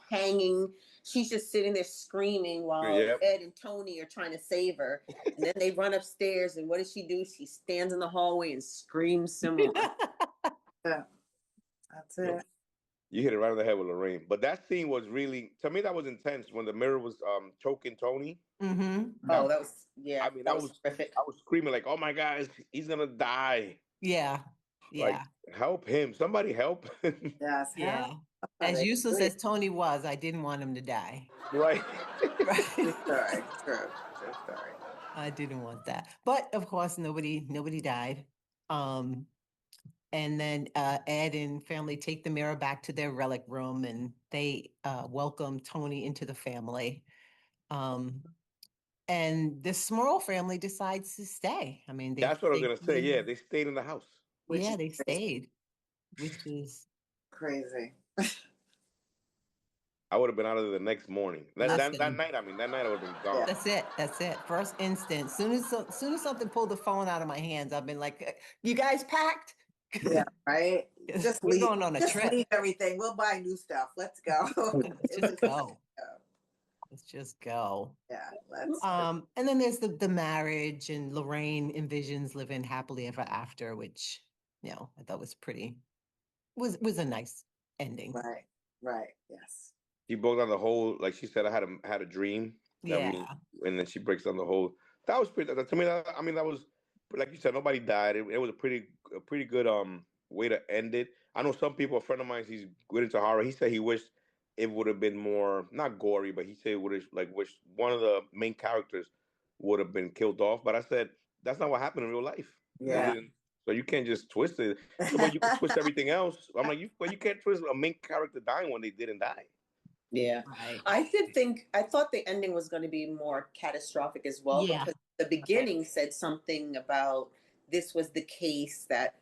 Speaker 2: hanging. She's just sitting there screaming while
Speaker 3: Yep.
Speaker 2: Ed and Tony are trying to save her. And then they run upstairs, and what does she do? She stands in the hallway and screams some more.
Speaker 4: Yeah. That's
Speaker 3: Yep.
Speaker 4: it.
Speaker 3: You hit it right on the head with Lorraine. But that scene was really, to me, that was intense when the mirror was choking Tony.
Speaker 1: Mm-hmm.
Speaker 3: That
Speaker 2: Oh,
Speaker 4: Mhm.
Speaker 2: that was,
Speaker 3: I
Speaker 2: yeah,
Speaker 3: mean,
Speaker 2: that was terrific.
Speaker 3: I was screaming like, "Oh my God, he's gonna die!"
Speaker 1: Yeah.
Speaker 3: Like,
Speaker 1: Yeah.
Speaker 3: help him! Somebody help him!
Speaker 4: Yes. How
Speaker 1: Yeah.
Speaker 4: are
Speaker 1: As
Speaker 4: they?
Speaker 1: useless
Speaker 4: Really?
Speaker 1: as Tony was, I didn't want him to die.
Speaker 3: Right?
Speaker 4: True
Speaker 1: Right.
Speaker 4: story. True. True story.
Speaker 1: I didn't want that. But of course, nobody died. Um, and then Ed and family take the mirror back to their relic room, and they welcome Tony into the family. Um, and the Smurl family decides to stay. I mean,
Speaker 3: That's what I was
Speaker 1: they
Speaker 3: gonna say.
Speaker 1: flee.
Speaker 3: Yeah, they stayed in the house.
Speaker 4: Which
Speaker 1: Yeah,
Speaker 4: is
Speaker 1: they
Speaker 4: crazy.
Speaker 1: stayed, which is
Speaker 4: Crazy.
Speaker 3: I would have been out of there the next morning. That
Speaker 1: listen.
Speaker 3: night, I mean, that night I would have been
Speaker 4: Yeah.
Speaker 3: gone.
Speaker 1: That's it. That's it. First instant. Soon as something pulled the phone out of my hands, I've been like, "You guys packed?
Speaker 4: Yeah. Right. Just
Speaker 1: We're
Speaker 4: leave.
Speaker 1: going on a
Speaker 4: Just
Speaker 1: trip.
Speaker 4: leave everything. We'll buy new stuff. Let's go.
Speaker 1: Let's
Speaker 4: It
Speaker 1: just
Speaker 4: was.
Speaker 1: go. Let's just go."
Speaker 4: Yeah. Let's.
Speaker 1: And then there's the marriage, and Lorraine envisions living happily ever after, which I thought was was a nice ending.
Speaker 4: Right. Right. Yes.
Speaker 3: She broke down the whole, like she said, I had a dream. I mean,
Speaker 1: Yeah.
Speaker 3: and then she breaks down the whole. That was pretty. To me, I mean, that was like you said. Nobody died. It was a pretty good way to end it. I know some people. A friend of mine, he's good into horror. He said he wished it would have been more not gory, but he said would have like wished one of the main characters would have been killed off. But I said that's not what happened in real life. They
Speaker 4: Yeah.
Speaker 3: didn't. So you can't just twist it. So, but you can twist everything else. I'm like, but you can't twist a main character dying when they didn't die.
Speaker 2: Yeah.
Speaker 1: Right.
Speaker 2: I thought the ending was going to be more catastrophic as well,
Speaker 1: Yeah.
Speaker 2: because the
Speaker 4: Right.
Speaker 2: beginning said something about this was the case that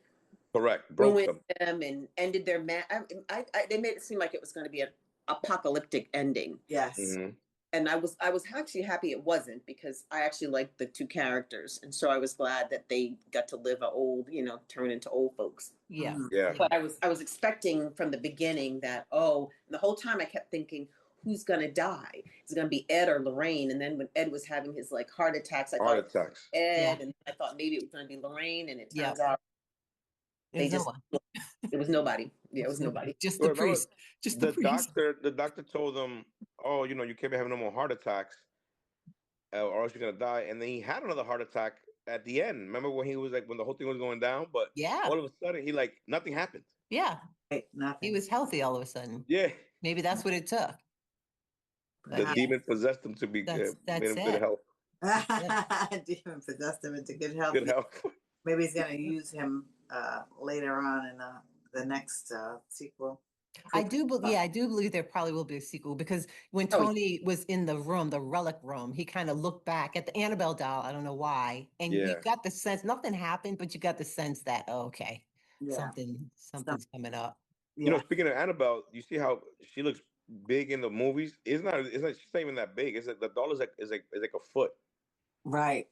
Speaker 3: Correct. Broke
Speaker 2: ruined
Speaker 3: them.
Speaker 2: them and ended their they made it seem like it was going to be an apocalyptic ending.
Speaker 4: Yes.
Speaker 3: Hmm.
Speaker 2: And I was actually happy it wasn't, because I actually liked the two characters. And so I was glad that they got to live a old, turn into old folks.
Speaker 1: Yeah.
Speaker 4: Mhm.
Speaker 3: Yeah.
Speaker 1: Yeah.
Speaker 2: But I was expecting from the beginning that, and the whole time I kept thinking, who's gonna die? Is it gonna be Ed or Lorraine? And then when Ed was having his like heart attacks, I thought
Speaker 3: Heart
Speaker 2: it was
Speaker 3: attacks.
Speaker 2: Ed,
Speaker 1: Yeah.
Speaker 2: and I thought maybe it was gonna be Lorraine, and it turns
Speaker 1: Yep.
Speaker 2: out they
Speaker 1: There's no
Speaker 2: just
Speaker 1: one.
Speaker 2: it was nobody. Yeah, it was nobody.
Speaker 1: Just the
Speaker 3: Well, remember,
Speaker 1: priest. Just the priest.
Speaker 3: the doctor told him, "Oh, you can't be having no more heart attacks, or else you're gonna die." And then he had another heart attack at the end. Remember when he was like when the whole thing was going down, but
Speaker 1: Yeah.
Speaker 3: all of a sudden he like nothing happened.
Speaker 1: Yeah.
Speaker 4: Right.
Speaker 1: He
Speaker 4: Nothing.
Speaker 1: was healthy all of a sudden.
Speaker 3: Yeah,
Speaker 1: Maybe that's what it took.
Speaker 3: the
Speaker 1: But
Speaker 4: Wow.
Speaker 1: yeah,
Speaker 3: demon possessed him to be made
Speaker 1: that's
Speaker 3: him good
Speaker 1: it.
Speaker 3: health.
Speaker 1: That's it.
Speaker 4: Demon possessed him into good health.
Speaker 3: Good health.
Speaker 4: Maybe he's going to use him later on in the the next sequel.
Speaker 1: I do believe, yeah, I do believe there probably will be a sequel because when
Speaker 2: Oh,
Speaker 1: Tony was in the room, the relic room, he kind of looked back at the Annabelle doll. I don't know why. And you
Speaker 3: Yeah.
Speaker 1: got the sense nothing happened, but you got the sense that, oh, okay,
Speaker 4: Yeah.
Speaker 1: something's coming up.
Speaker 3: You know,
Speaker 4: Yeah.
Speaker 3: speaking of Annabelle, you see how she looks big in the movies? She's not even that big. It's like the doll is like a foot.
Speaker 4: Right.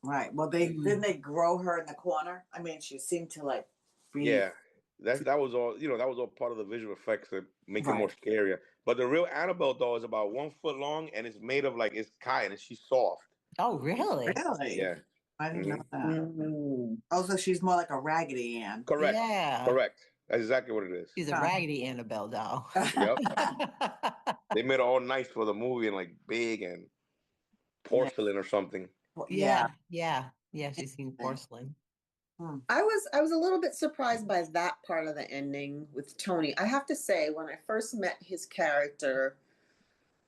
Speaker 4: Right. Well,
Speaker 1: Mm.
Speaker 4: they grow her in the corner. I mean, she seemed to like be
Speaker 3: Yeah. That was all, that was all part of the visual effects that make it more
Speaker 4: right.
Speaker 3: scarier. But the real Annabelle doll is about 1 foot long and it's made of like it's kind and she's soft.
Speaker 1: Oh, really?
Speaker 4: Really?
Speaker 3: Yeah.
Speaker 4: I didn't know
Speaker 3: Hmm.
Speaker 4: that. Also, she's more like a Raggedy Ann.
Speaker 3: Correct.
Speaker 1: Yeah.
Speaker 3: Correct. That's exactly what it is.
Speaker 1: She's a
Speaker 4: Huh.
Speaker 1: raggedy Annabelle doll.
Speaker 3: Yep. They made it all nice for the movie and like big and
Speaker 4: Yeah.
Speaker 3: porcelain or something.
Speaker 4: Yeah.
Speaker 1: Yeah, she's seen porcelain.
Speaker 4: Hmm.
Speaker 2: I was a little bit surprised by that part of the ending with Tony. I have to say, when I first met his character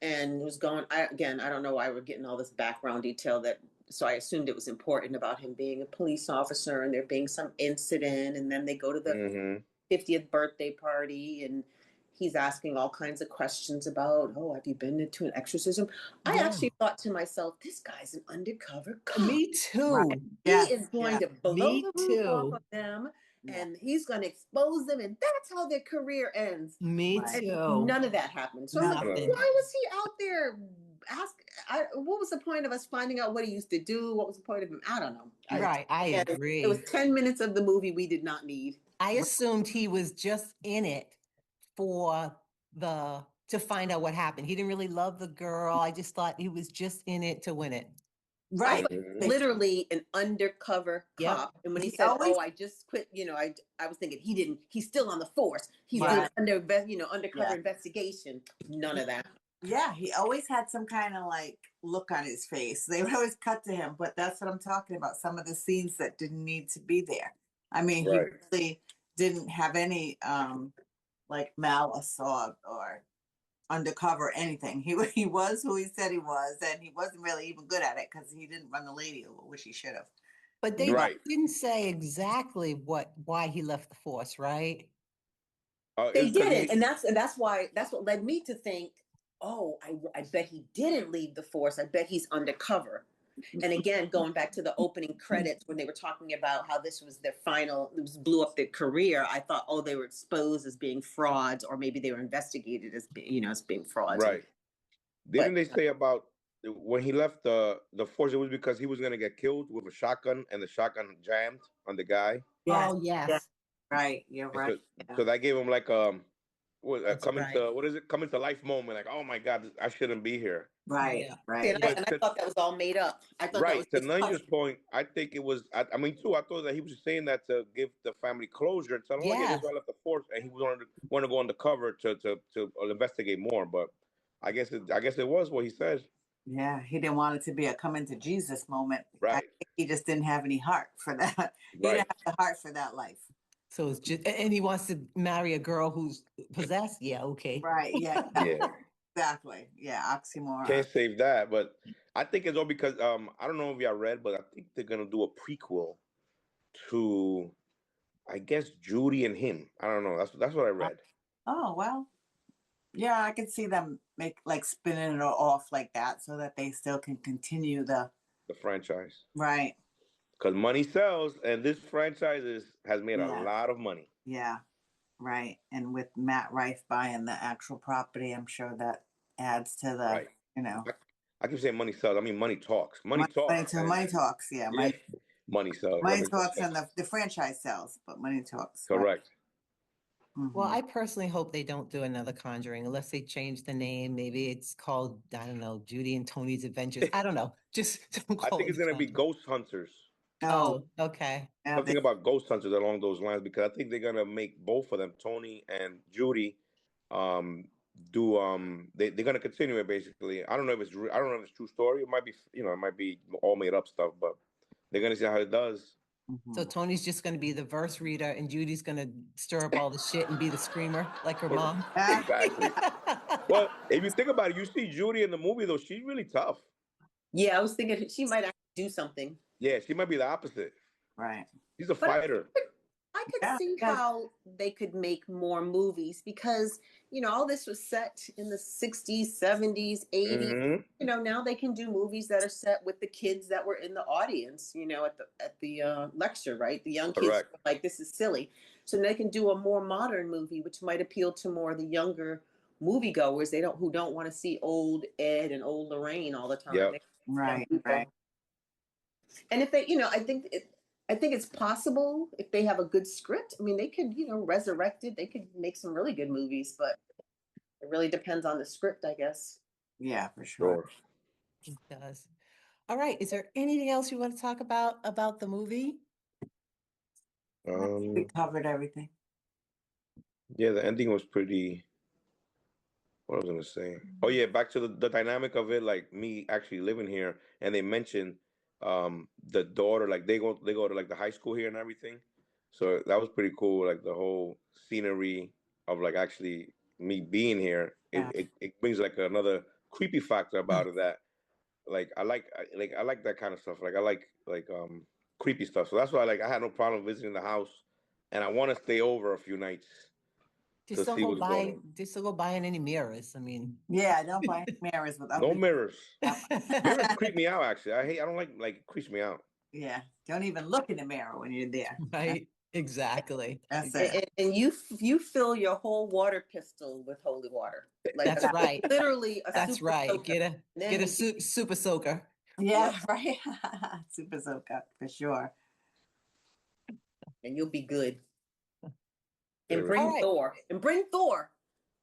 Speaker 2: and was going, I don't know why we're getting all this background detail so I assumed it was important about him being a police officer and there being some incident, and then they go to the
Speaker 3: Hmm.
Speaker 2: 50th birthday party and he's asking all kinds of questions about, oh, have you been into an exorcism? I
Speaker 1: Yeah.
Speaker 2: actually thought to myself, this guy's an undercover cop.
Speaker 1: Me
Speaker 4: Right.
Speaker 1: too.
Speaker 2: He
Speaker 4: Yes.
Speaker 2: is going
Speaker 4: Yeah.
Speaker 2: to blow
Speaker 1: Me
Speaker 2: the roof off
Speaker 1: too.
Speaker 2: of them
Speaker 4: Yeah.
Speaker 2: and he's going to expose them, and that's how their career ends.
Speaker 1: Me
Speaker 4: Right.
Speaker 2: And
Speaker 1: too.
Speaker 2: none of that happened. So I'm like,
Speaker 1: Nothing.
Speaker 2: why was he out there? What was the point of us finding out what he used to do? What was the point of him? I don't know.
Speaker 1: Right, I
Speaker 2: It was
Speaker 1: agree.
Speaker 2: 10 minutes of the movie we did not need.
Speaker 1: I assumed he was just in it for to find out what happened. He didn't really love the girl. I just thought he was just in it to win it.
Speaker 2: I
Speaker 4: Right.
Speaker 2: thought literally an undercover
Speaker 1: Yep.
Speaker 2: cop. And when he
Speaker 4: He
Speaker 2: said,
Speaker 4: always
Speaker 2: "Oh, I just quit," I was thinking he didn't. He's still on the force. He's doing
Speaker 4: Right.
Speaker 2: undercover
Speaker 4: Yeah.
Speaker 2: investigation. None of that.
Speaker 4: Yeah, he always had some kind of like look on his face. They would always cut to him, but that's what I'm talking about. Some of the scenes that didn't need to be there. I mean, he
Speaker 3: Right.
Speaker 4: really didn't have any like malice or undercover anything. He was who he said he was, and he wasn't really even good at it because he didn't run the lady, which he should have.
Speaker 1: But they
Speaker 3: Right.
Speaker 1: didn't say exactly why he left the force, right?
Speaker 3: It
Speaker 2: They
Speaker 3: was because
Speaker 2: didn't, and that's what led me to think, oh, I bet he didn't leave the force. I bet he's undercover. And again, going back to the opening credits when they were talking about how this was their final, blew up their career, I thought, oh, they were exposed as being frauds, or maybe they were investigated as as being frauds.
Speaker 3: right.
Speaker 2: But
Speaker 3: Didn't they say about when he left the force? It was because he was gonna get killed with a shotgun, and the shotgun jammed on the guy.
Speaker 4: Yes,
Speaker 1: Oh,
Speaker 4: yeah,
Speaker 1: yes,
Speaker 4: right. You're
Speaker 3: And
Speaker 4: right.
Speaker 3: so,
Speaker 4: Yeah.
Speaker 3: so that gave him like
Speaker 1: that's
Speaker 3: coming
Speaker 1: right.
Speaker 3: to what is it? Coming to life moment. Like, oh my God, I shouldn't be here.
Speaker 4: Right,
Speaker 1: Yeah.
Speaker 4: right.
Speaker 2: and I,
Speaker 4: Yeah.
Speaker 3: But
Speaker 2: and I thought that was all made up. I thought that
Speaker 3: right
Speaker 2: was
Speaker 3: to
Speaker 2: just
Speaker 3: Nanya's point, I think it was. I mean, too. I thought that he was just saying that to give the family closure and tell them, "Oh yeah, this
Speaker 1: Yeah.
Speaker 3: is why I left the force," and he wanted to go undercover to investigate more. But I guess it was what he said.
Speaker 4: Yeah, he didn't want it to be a come into Jesus moment. I
Speaker 3: Right.
Speaker 4: think he just didn't have any heart for that. He
Speaker 3: Right.
Speaker 4: didn't have the heart for that life.
Speaker 1: So it's just, and he wants to marry a girl who's possessed. Yeah, okay.
Speaker 4: Right. Yeah.
Speaker 3: Yeah.
Speaker 4: Exactly. Yeah. Oxymoron.
Speaker 3: Can't save that, but I think it's all because I don't know if y'all read, but I think they're gonna do a prequel to I guess Judy and him. I don't know. That's what I read.
Speaker 4: Oh, well. Yeah, I could see them make like spinning it off like that so that they still can continue the
Speaker 3: The franchise
Speaker 4: right.
Speaker 3: because money sells, and this franchise has made a
Speaker 4: Yeah.
Speaker 3: lot of money.
Speaker 4: Yeah. Right. And with Matt Rife buying the actual property, I'm sure that adds to the,
Speaker 3: Right.
Speaker 4: you know,
Speaker 3: I keep saying money sells. I mean money talks. Money talks.
Speaker 4: money talks. Yeah.
Speaker 3: Yeah. Money sells. That
Speaker 4: Money
Speaker 3: makes more
Speaker 4: talks and
Speaker 3: sense.
Speaker 4: the franchise sells, but money talks. Right.
Speaker 3: Correct.
Speaker 1: Well,
Speaker 4: Mhm.
Speaker 1: I personally hope they don't do another Conjuring unless they change the name. Maybe it's called, I don't know, Judy and Tony's Adventures. I don't know. Just don't
Speaker 3: I
Speaker 1: call
Speaker 3: think
Speaker 1: it
Speaker 3: it's
Speaker 1: The
Speaker 3: gonna be
Speaker 1: Conjuring.
Speaker 3: Ghost Hunters.
Speaker 4: Oh,
Speaker 1: Oh, okay.
Speaker 4: yeah,
Speaker 3: Something about Ghost Hunters along those lines because I think they're gonna make both of them, Tony and Judy, um, do they're gonna continue it basically. I don't know if I don't know if it's true story. It might be it might be all made up stuff, but they're gonna see how it does.
Speaker 1: So
Speaker 4: Mhm.
Speaker 1: Tony's just going to be the verse reader and Judy's going to stir up all the shit and be the screamer like her mom.
Speaker 4: Ah,
Speaker 3: Exactly. Well, if you think about it, you see Judy in the movie though. She's really tough.
Speaker 2: Yeah, I was thinking she might actually do something.
Speaker 3: Yeah, she might be the opposite.
Speaker 4: right.
Speaker 3: She's a
Speaker 2: But
Speaker 3: fighter.
Speaker 2: I I could
Speaker 4: Yeah,
Speaker 2: see
Speaker 4: yes.
Speaker 2: how they could make more movies because, all this was set in the 60s, 70s, 80s.
Speaker 3: Mm-hmm.
Speaker 2: Now they can do movies that are set with the kids that were in the audience, at the lecture, right? The young kids
Speaker 3: Correct.
Speaker 2: were like, this is silly. So they can do a more modern movie, which might appeal to more the younger moviegoers. Who don't want to see old Ed and old Lorraine all the time.
Speaker 3: Yep.
Speaker 2: They young
Speaker 4: Right, right.
Speaker 2: people. And if they, I think it's possible if they have a good script. I mean, they could, resurrect it. They could make some really good movies, but it really depends on the script, I guess.
Speaker 4: Yeah, for sure.
Speaker 3: Sure.
Speaker 1: It does. All right. Is there anything else you want to talk about the movie?
Speaker 4: I think we
Speaker 3: Um,
Speaker 4: covered everything.
Speaker 3: yeah, the ending was pretty. What was I gonna say? Oh yeah, back to the dynamic of it, like me actually living here, and they mentioned the daughter, like they go to like the high school here and everything. So that was pretty cool, like the whole scenery of like actually me being here. It
Speaker 4: Yeah.
Speaker 3: it brings like another creepy factor about it that like I like that kind of stuff. Like I like creepy stuff. So that's why like I had no problem visiting the house, and I want to stay over a few nights to see what's going on.
Speaker 1: Just to go buying any mirrors. I mean,
Speaker 4: Yeah, don't buy mirrors with
Speaker 3: No
Speaker 4: ugly.
Speaker 3: mirrors.
Speaker 4: Yep.
Speaker 3: Mirrors creep me out. Actually, I don't like it creeps me out.
Speaker 4: Yeah, don't even look in the mirror when you're there.
Speaker 1: right? Exactly.
Speaker 4: That's it.
Speaker 2: And you fill your whole water pistol with holy water, like
Speaker 1: That's right.
Speaker 2: literally a
Speaker 1: That's
Speaker 2: super
Speaker 1: right.
Speaker 2: soaker.
Speaker 1: Get a
Speaker 2: Then
Speaker 1: super soaker.
Speaker 2: yep,
Speaker 4: Yeah, right. Super soaker for sure.
Speaker 2: and you'll be good. And
Speaker 3: Seriously.
Speaker 1: All
Speaker 2: bring
Speaker 1: right.
Speaker 2: Thor. And bring Thor.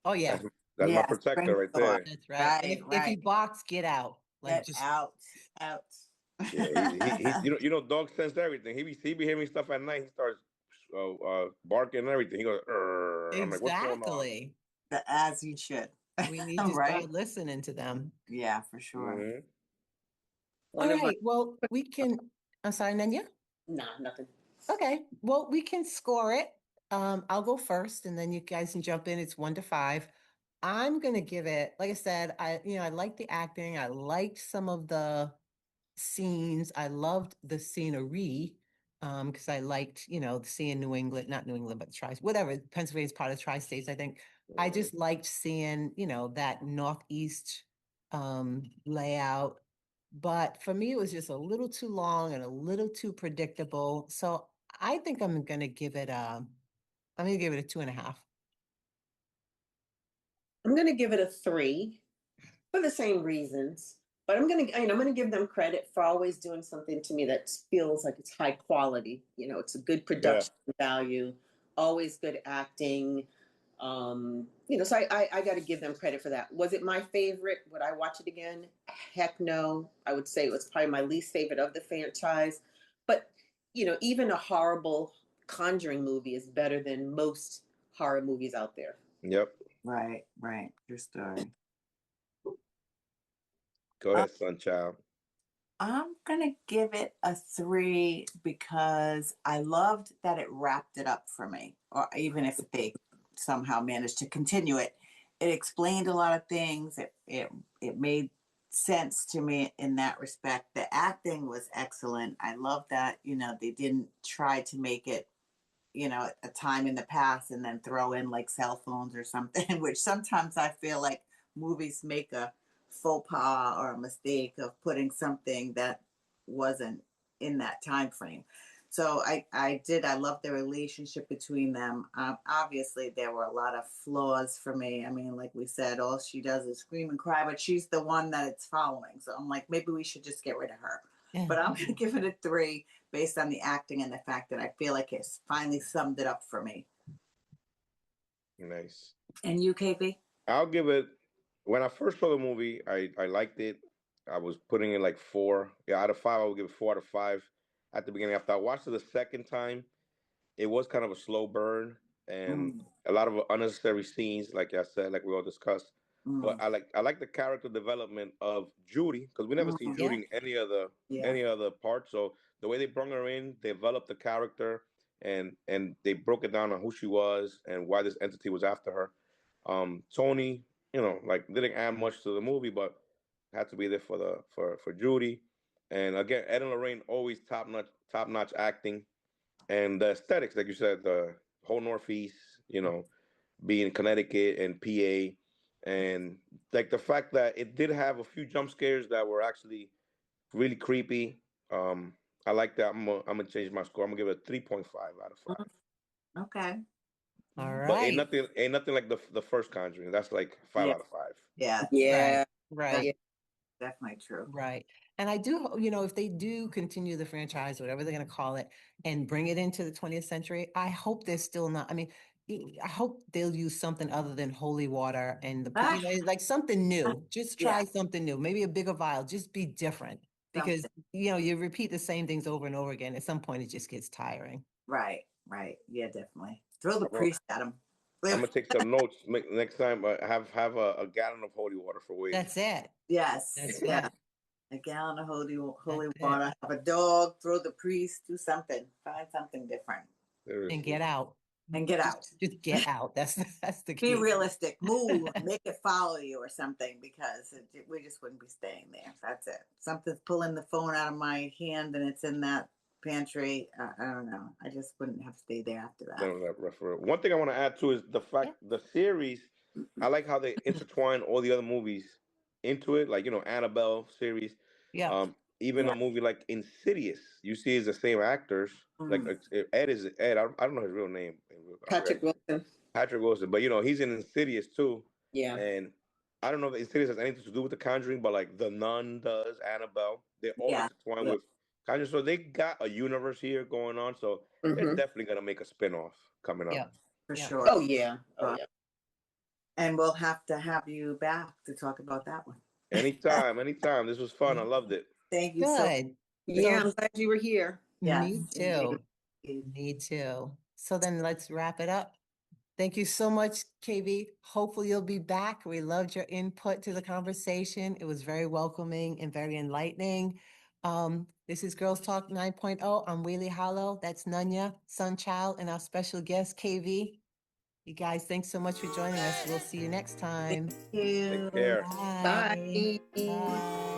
Speaker 1: Oh yeah,
Speaker 3: That's my
Speaker 4: Yes,
Speaker 3: protector
Speaker 4: spring
Speaker 3: right
Speaker 4: store.
Speaker 3: there.
Speaker 1: that's right. And
Speaker 4: Right,
Speaker 1: if he
Speaker 4: right.
Speaker 1: barks, get out. Like
Speaker 4: Get
Speaker 1: just
Speaker 4: out, out.
Speaker 3: Yeah, he dogs sense everything. He be hearing stuff at night. He starts barking and everything. He goes, "Urgh." I'm like, what's going on?
Speaker 1: exactly.
Speaker 4: As you should.
Speaker 1: We need to start
Speaker 4: Right?
Speaker 1: listening to them.
Speaker 4: Yeah, for sure.
Speaker 3: Hmm.
Speaker 1: All
Speaker 2: One of my
Speaker 1: right. Well, we can. I'm sorry, Nanya.
Speaker 2: nah, nothing.
Speaker 1: Okay. Well, we can score it. I'll go first, and then you guys can jump in. It's 1 to 5. I'm gonna give it, like I said, I liked the acting. I liked some of the scenes. I loved the scenery, because I liked, seeing New England, not New England, but whatever, Pennsylvania's part of the tri-states, I think. I just liked seeing, that northeast layout. But for me, it was just a little too long and a little too predictable. So I think I'm gonna give it a 2.5.
Speaker 2: I'm gonna give it a 3 for the same reasons. But I'm gonna give them credit for always doing something to me that feels like it's high quality. It's a good
Speaker 3: Yeah.
Speaker 2: production value, always good acting. So I got to give them credit for that. Was it my favorite? Would I watch it again? Heck no. I would say it was probably my least favorite of the franchise. But even a horrible Conjuring movie is better than most horror movies out there.
Speaker 3: Yep.
Speaker 4: Right, right. Your story.
Speaker 3: Go ahead, Sunchild.
Speaker 4: I'm gonna give it a 3 because I loved that it wrapped it up for me. Or even if they somehow managed to continue it, it explained a lot of things. It made sense to me in that respect. The acting was excellent. I love that, they didn't try to make it, a time in the past and then throw in like cell phones or something, which sometimes I feel like movies make a faux pas or a mistake of putting something that wasn't in that time frame. So I love the relationship between them. Obviously, there were a lot of flaws for me. I mean, like we said, all she does is scream and cry, but she's the one that it's following. So I'm like, maybe we should just get rid of her.
Speaker 1: Yeah.
Speaker 4: But I'm going to give it a 3 based on the acting and the fact that I feel like it's finally summed it up for me.
Speaker 3: Nice.
Speaker 4: And you, KP?
Speaker 3: I'll give it. When I first saw the movie, I liked it. I was putting it like 4. Yeah, out of 5, I would give it 4 out of 5 at the beginning. After I watched it the second time, it was kind of a slow burn and
Speaker 4: Mm,
Speaker 3: a lot of unnecessary scenes, like I said, like we all discussed. But
Speaker 4: mm,
Speaker 3: I like the character development of Judy because we never seen
Speaker 4: mm.
Speaker 3: Judy
Speaker 1: Yeah.
Speaker 3: in
Speaker 4: Yeah.
Speaker 3: any other part. So the way they brought her in, they developed the character and they broke it down on who she was and why this entity was after her. Tony, like didn't add much to the movie, but had to be there for Judy. And again, Ed and Lorraine always top notch acting. and the aesthetics, like you said, the whole Northeast, being Connecticut and PA, and like the fact that it did have a few jump scares that were actually really creepy. I like that. I'm gonna change my score. I'm gonna give it a 3.5 out of 5.
Speaker 4: Okay.
Speaker 1: All
Speaker 3: But
Speaker 1: right.
Speaker 3: ain't nothing like the first Conjuring. That's like 5
Speaker 4: Yeah.
Speaker 3: out of 5.
Speaker 4: Yeah.
Speaker 2: Yeah.
Speaker 1: Right.
Speaker 2: Yeah.
Speaker 4: Definitely true.
Speaker 1: Right. And I do, if they do continue the franchise, whatever they're going to call it, and bring it into the 20th century, I hope they're still not. I mean, I hope they'll use something other than holy water and like something new. Just
Speaker 4: Yeah.
Speaker 1: try something new, maybe a bigger vial, just be different because,
Speaker 4: Something.
Speaker 1: you repeat the same things over and over again. At some point, it just gets tiring.
Speaker 4: Right. Right. Yeah, definitely. Throw the
Speaker 3: Well,
Speaker 4: priest at him.
Speaker 3: I'm gonna take some notes. Next time, have a gallon of holy water for Wade.
Speaker 1: That's it.
Speaker 4: Yes.
Speaker 1: That's
Speaker 4: Yeah.
Speaker 1: it.
Speaker 4: A gallon of holy
Speaker 1: That's it.
Speaker 4: water. Have a dog. Throw the priest. Do something. Find something different.
Speaker 1: And
Speaker 3: Seriously.
Speaker 1: get out.
Speaker 4: And get out.
Speaker 1: Just get out. That's the
Speaker 4: Be
Speaker 1: key.
Speaker 4: realistic. Move. Make it follow you or something because we just wouldn't be staying there. That's it. Something's pulling the phone out of my hand and it's in that pantry. I don't know. I just wouldn't have stayed there after that.
Speaker 3: None of that referral. One thing I want to add too is the fact the series. I like how they intertwine all the other movies into it, like Annabelle series.
Speaker 1: Yeah.
Speaker 3: Even
Speaker 4: Yeah.
Speaker 3: a movie like Insidious, you see, is the same actors. Like Ed is Ed. I don't know his real name. I forget.
Speaker 2: Patrick Wilson.
Speaker 3: Patrick Wilson, but he's in Insidious too.
Speaker 2: Yeah.
Speaker 3: And I don't know if Insidious has anything to do with The Conjuring, but like The Nun does, Annabelle, they're all
Speaker 4: Yeah.
Speaker 3: intertwined
Speaker 4: Yeah.
Speaker 3: with Conjuring. So they got a universe here going on. So they're
Speaker 2: Mm-hmm.
Speaker 3: definitely gonna make a spin-off coming up.
Speaker 1: Yeah.
Speaker 4: For
Speaker 1: Yeah.
Speaker 4: sure.
Speaker 2: Oh yeah. Oh yeah.
Speaker 4: And we'll have to have you back to talk about that one.
Speaker 3: Anytime, anytime. This was fun. I loved it.
Speaker 4: Thank you so much.
Speaker 1: Good.
Speaker 2: Yeah,
Speaker 1: So
Speaker 2: I'm glad you were here.
Speaker 4: Yes.
Speaker 1: me
Speaker 4: Indeed.
Speaker 1: too. Me too. So then let's wrap it up. Thank you so much, KB. Hopefully you'll be back. We loved your input to the conversation. It was very welcoming and very enlightening. This is Girls Talk 9.0. I'm Wheelie Hollow. That's Nunya, Sunchild, and our special guest, KV. You guys, thanks so much for joining us. We'll see you next time.
Speaker 4: Thank you.
Speaker 3: Take care.
Speaker 1: Bye.
Speaker 2: Bye.
Speaker 1: Bye.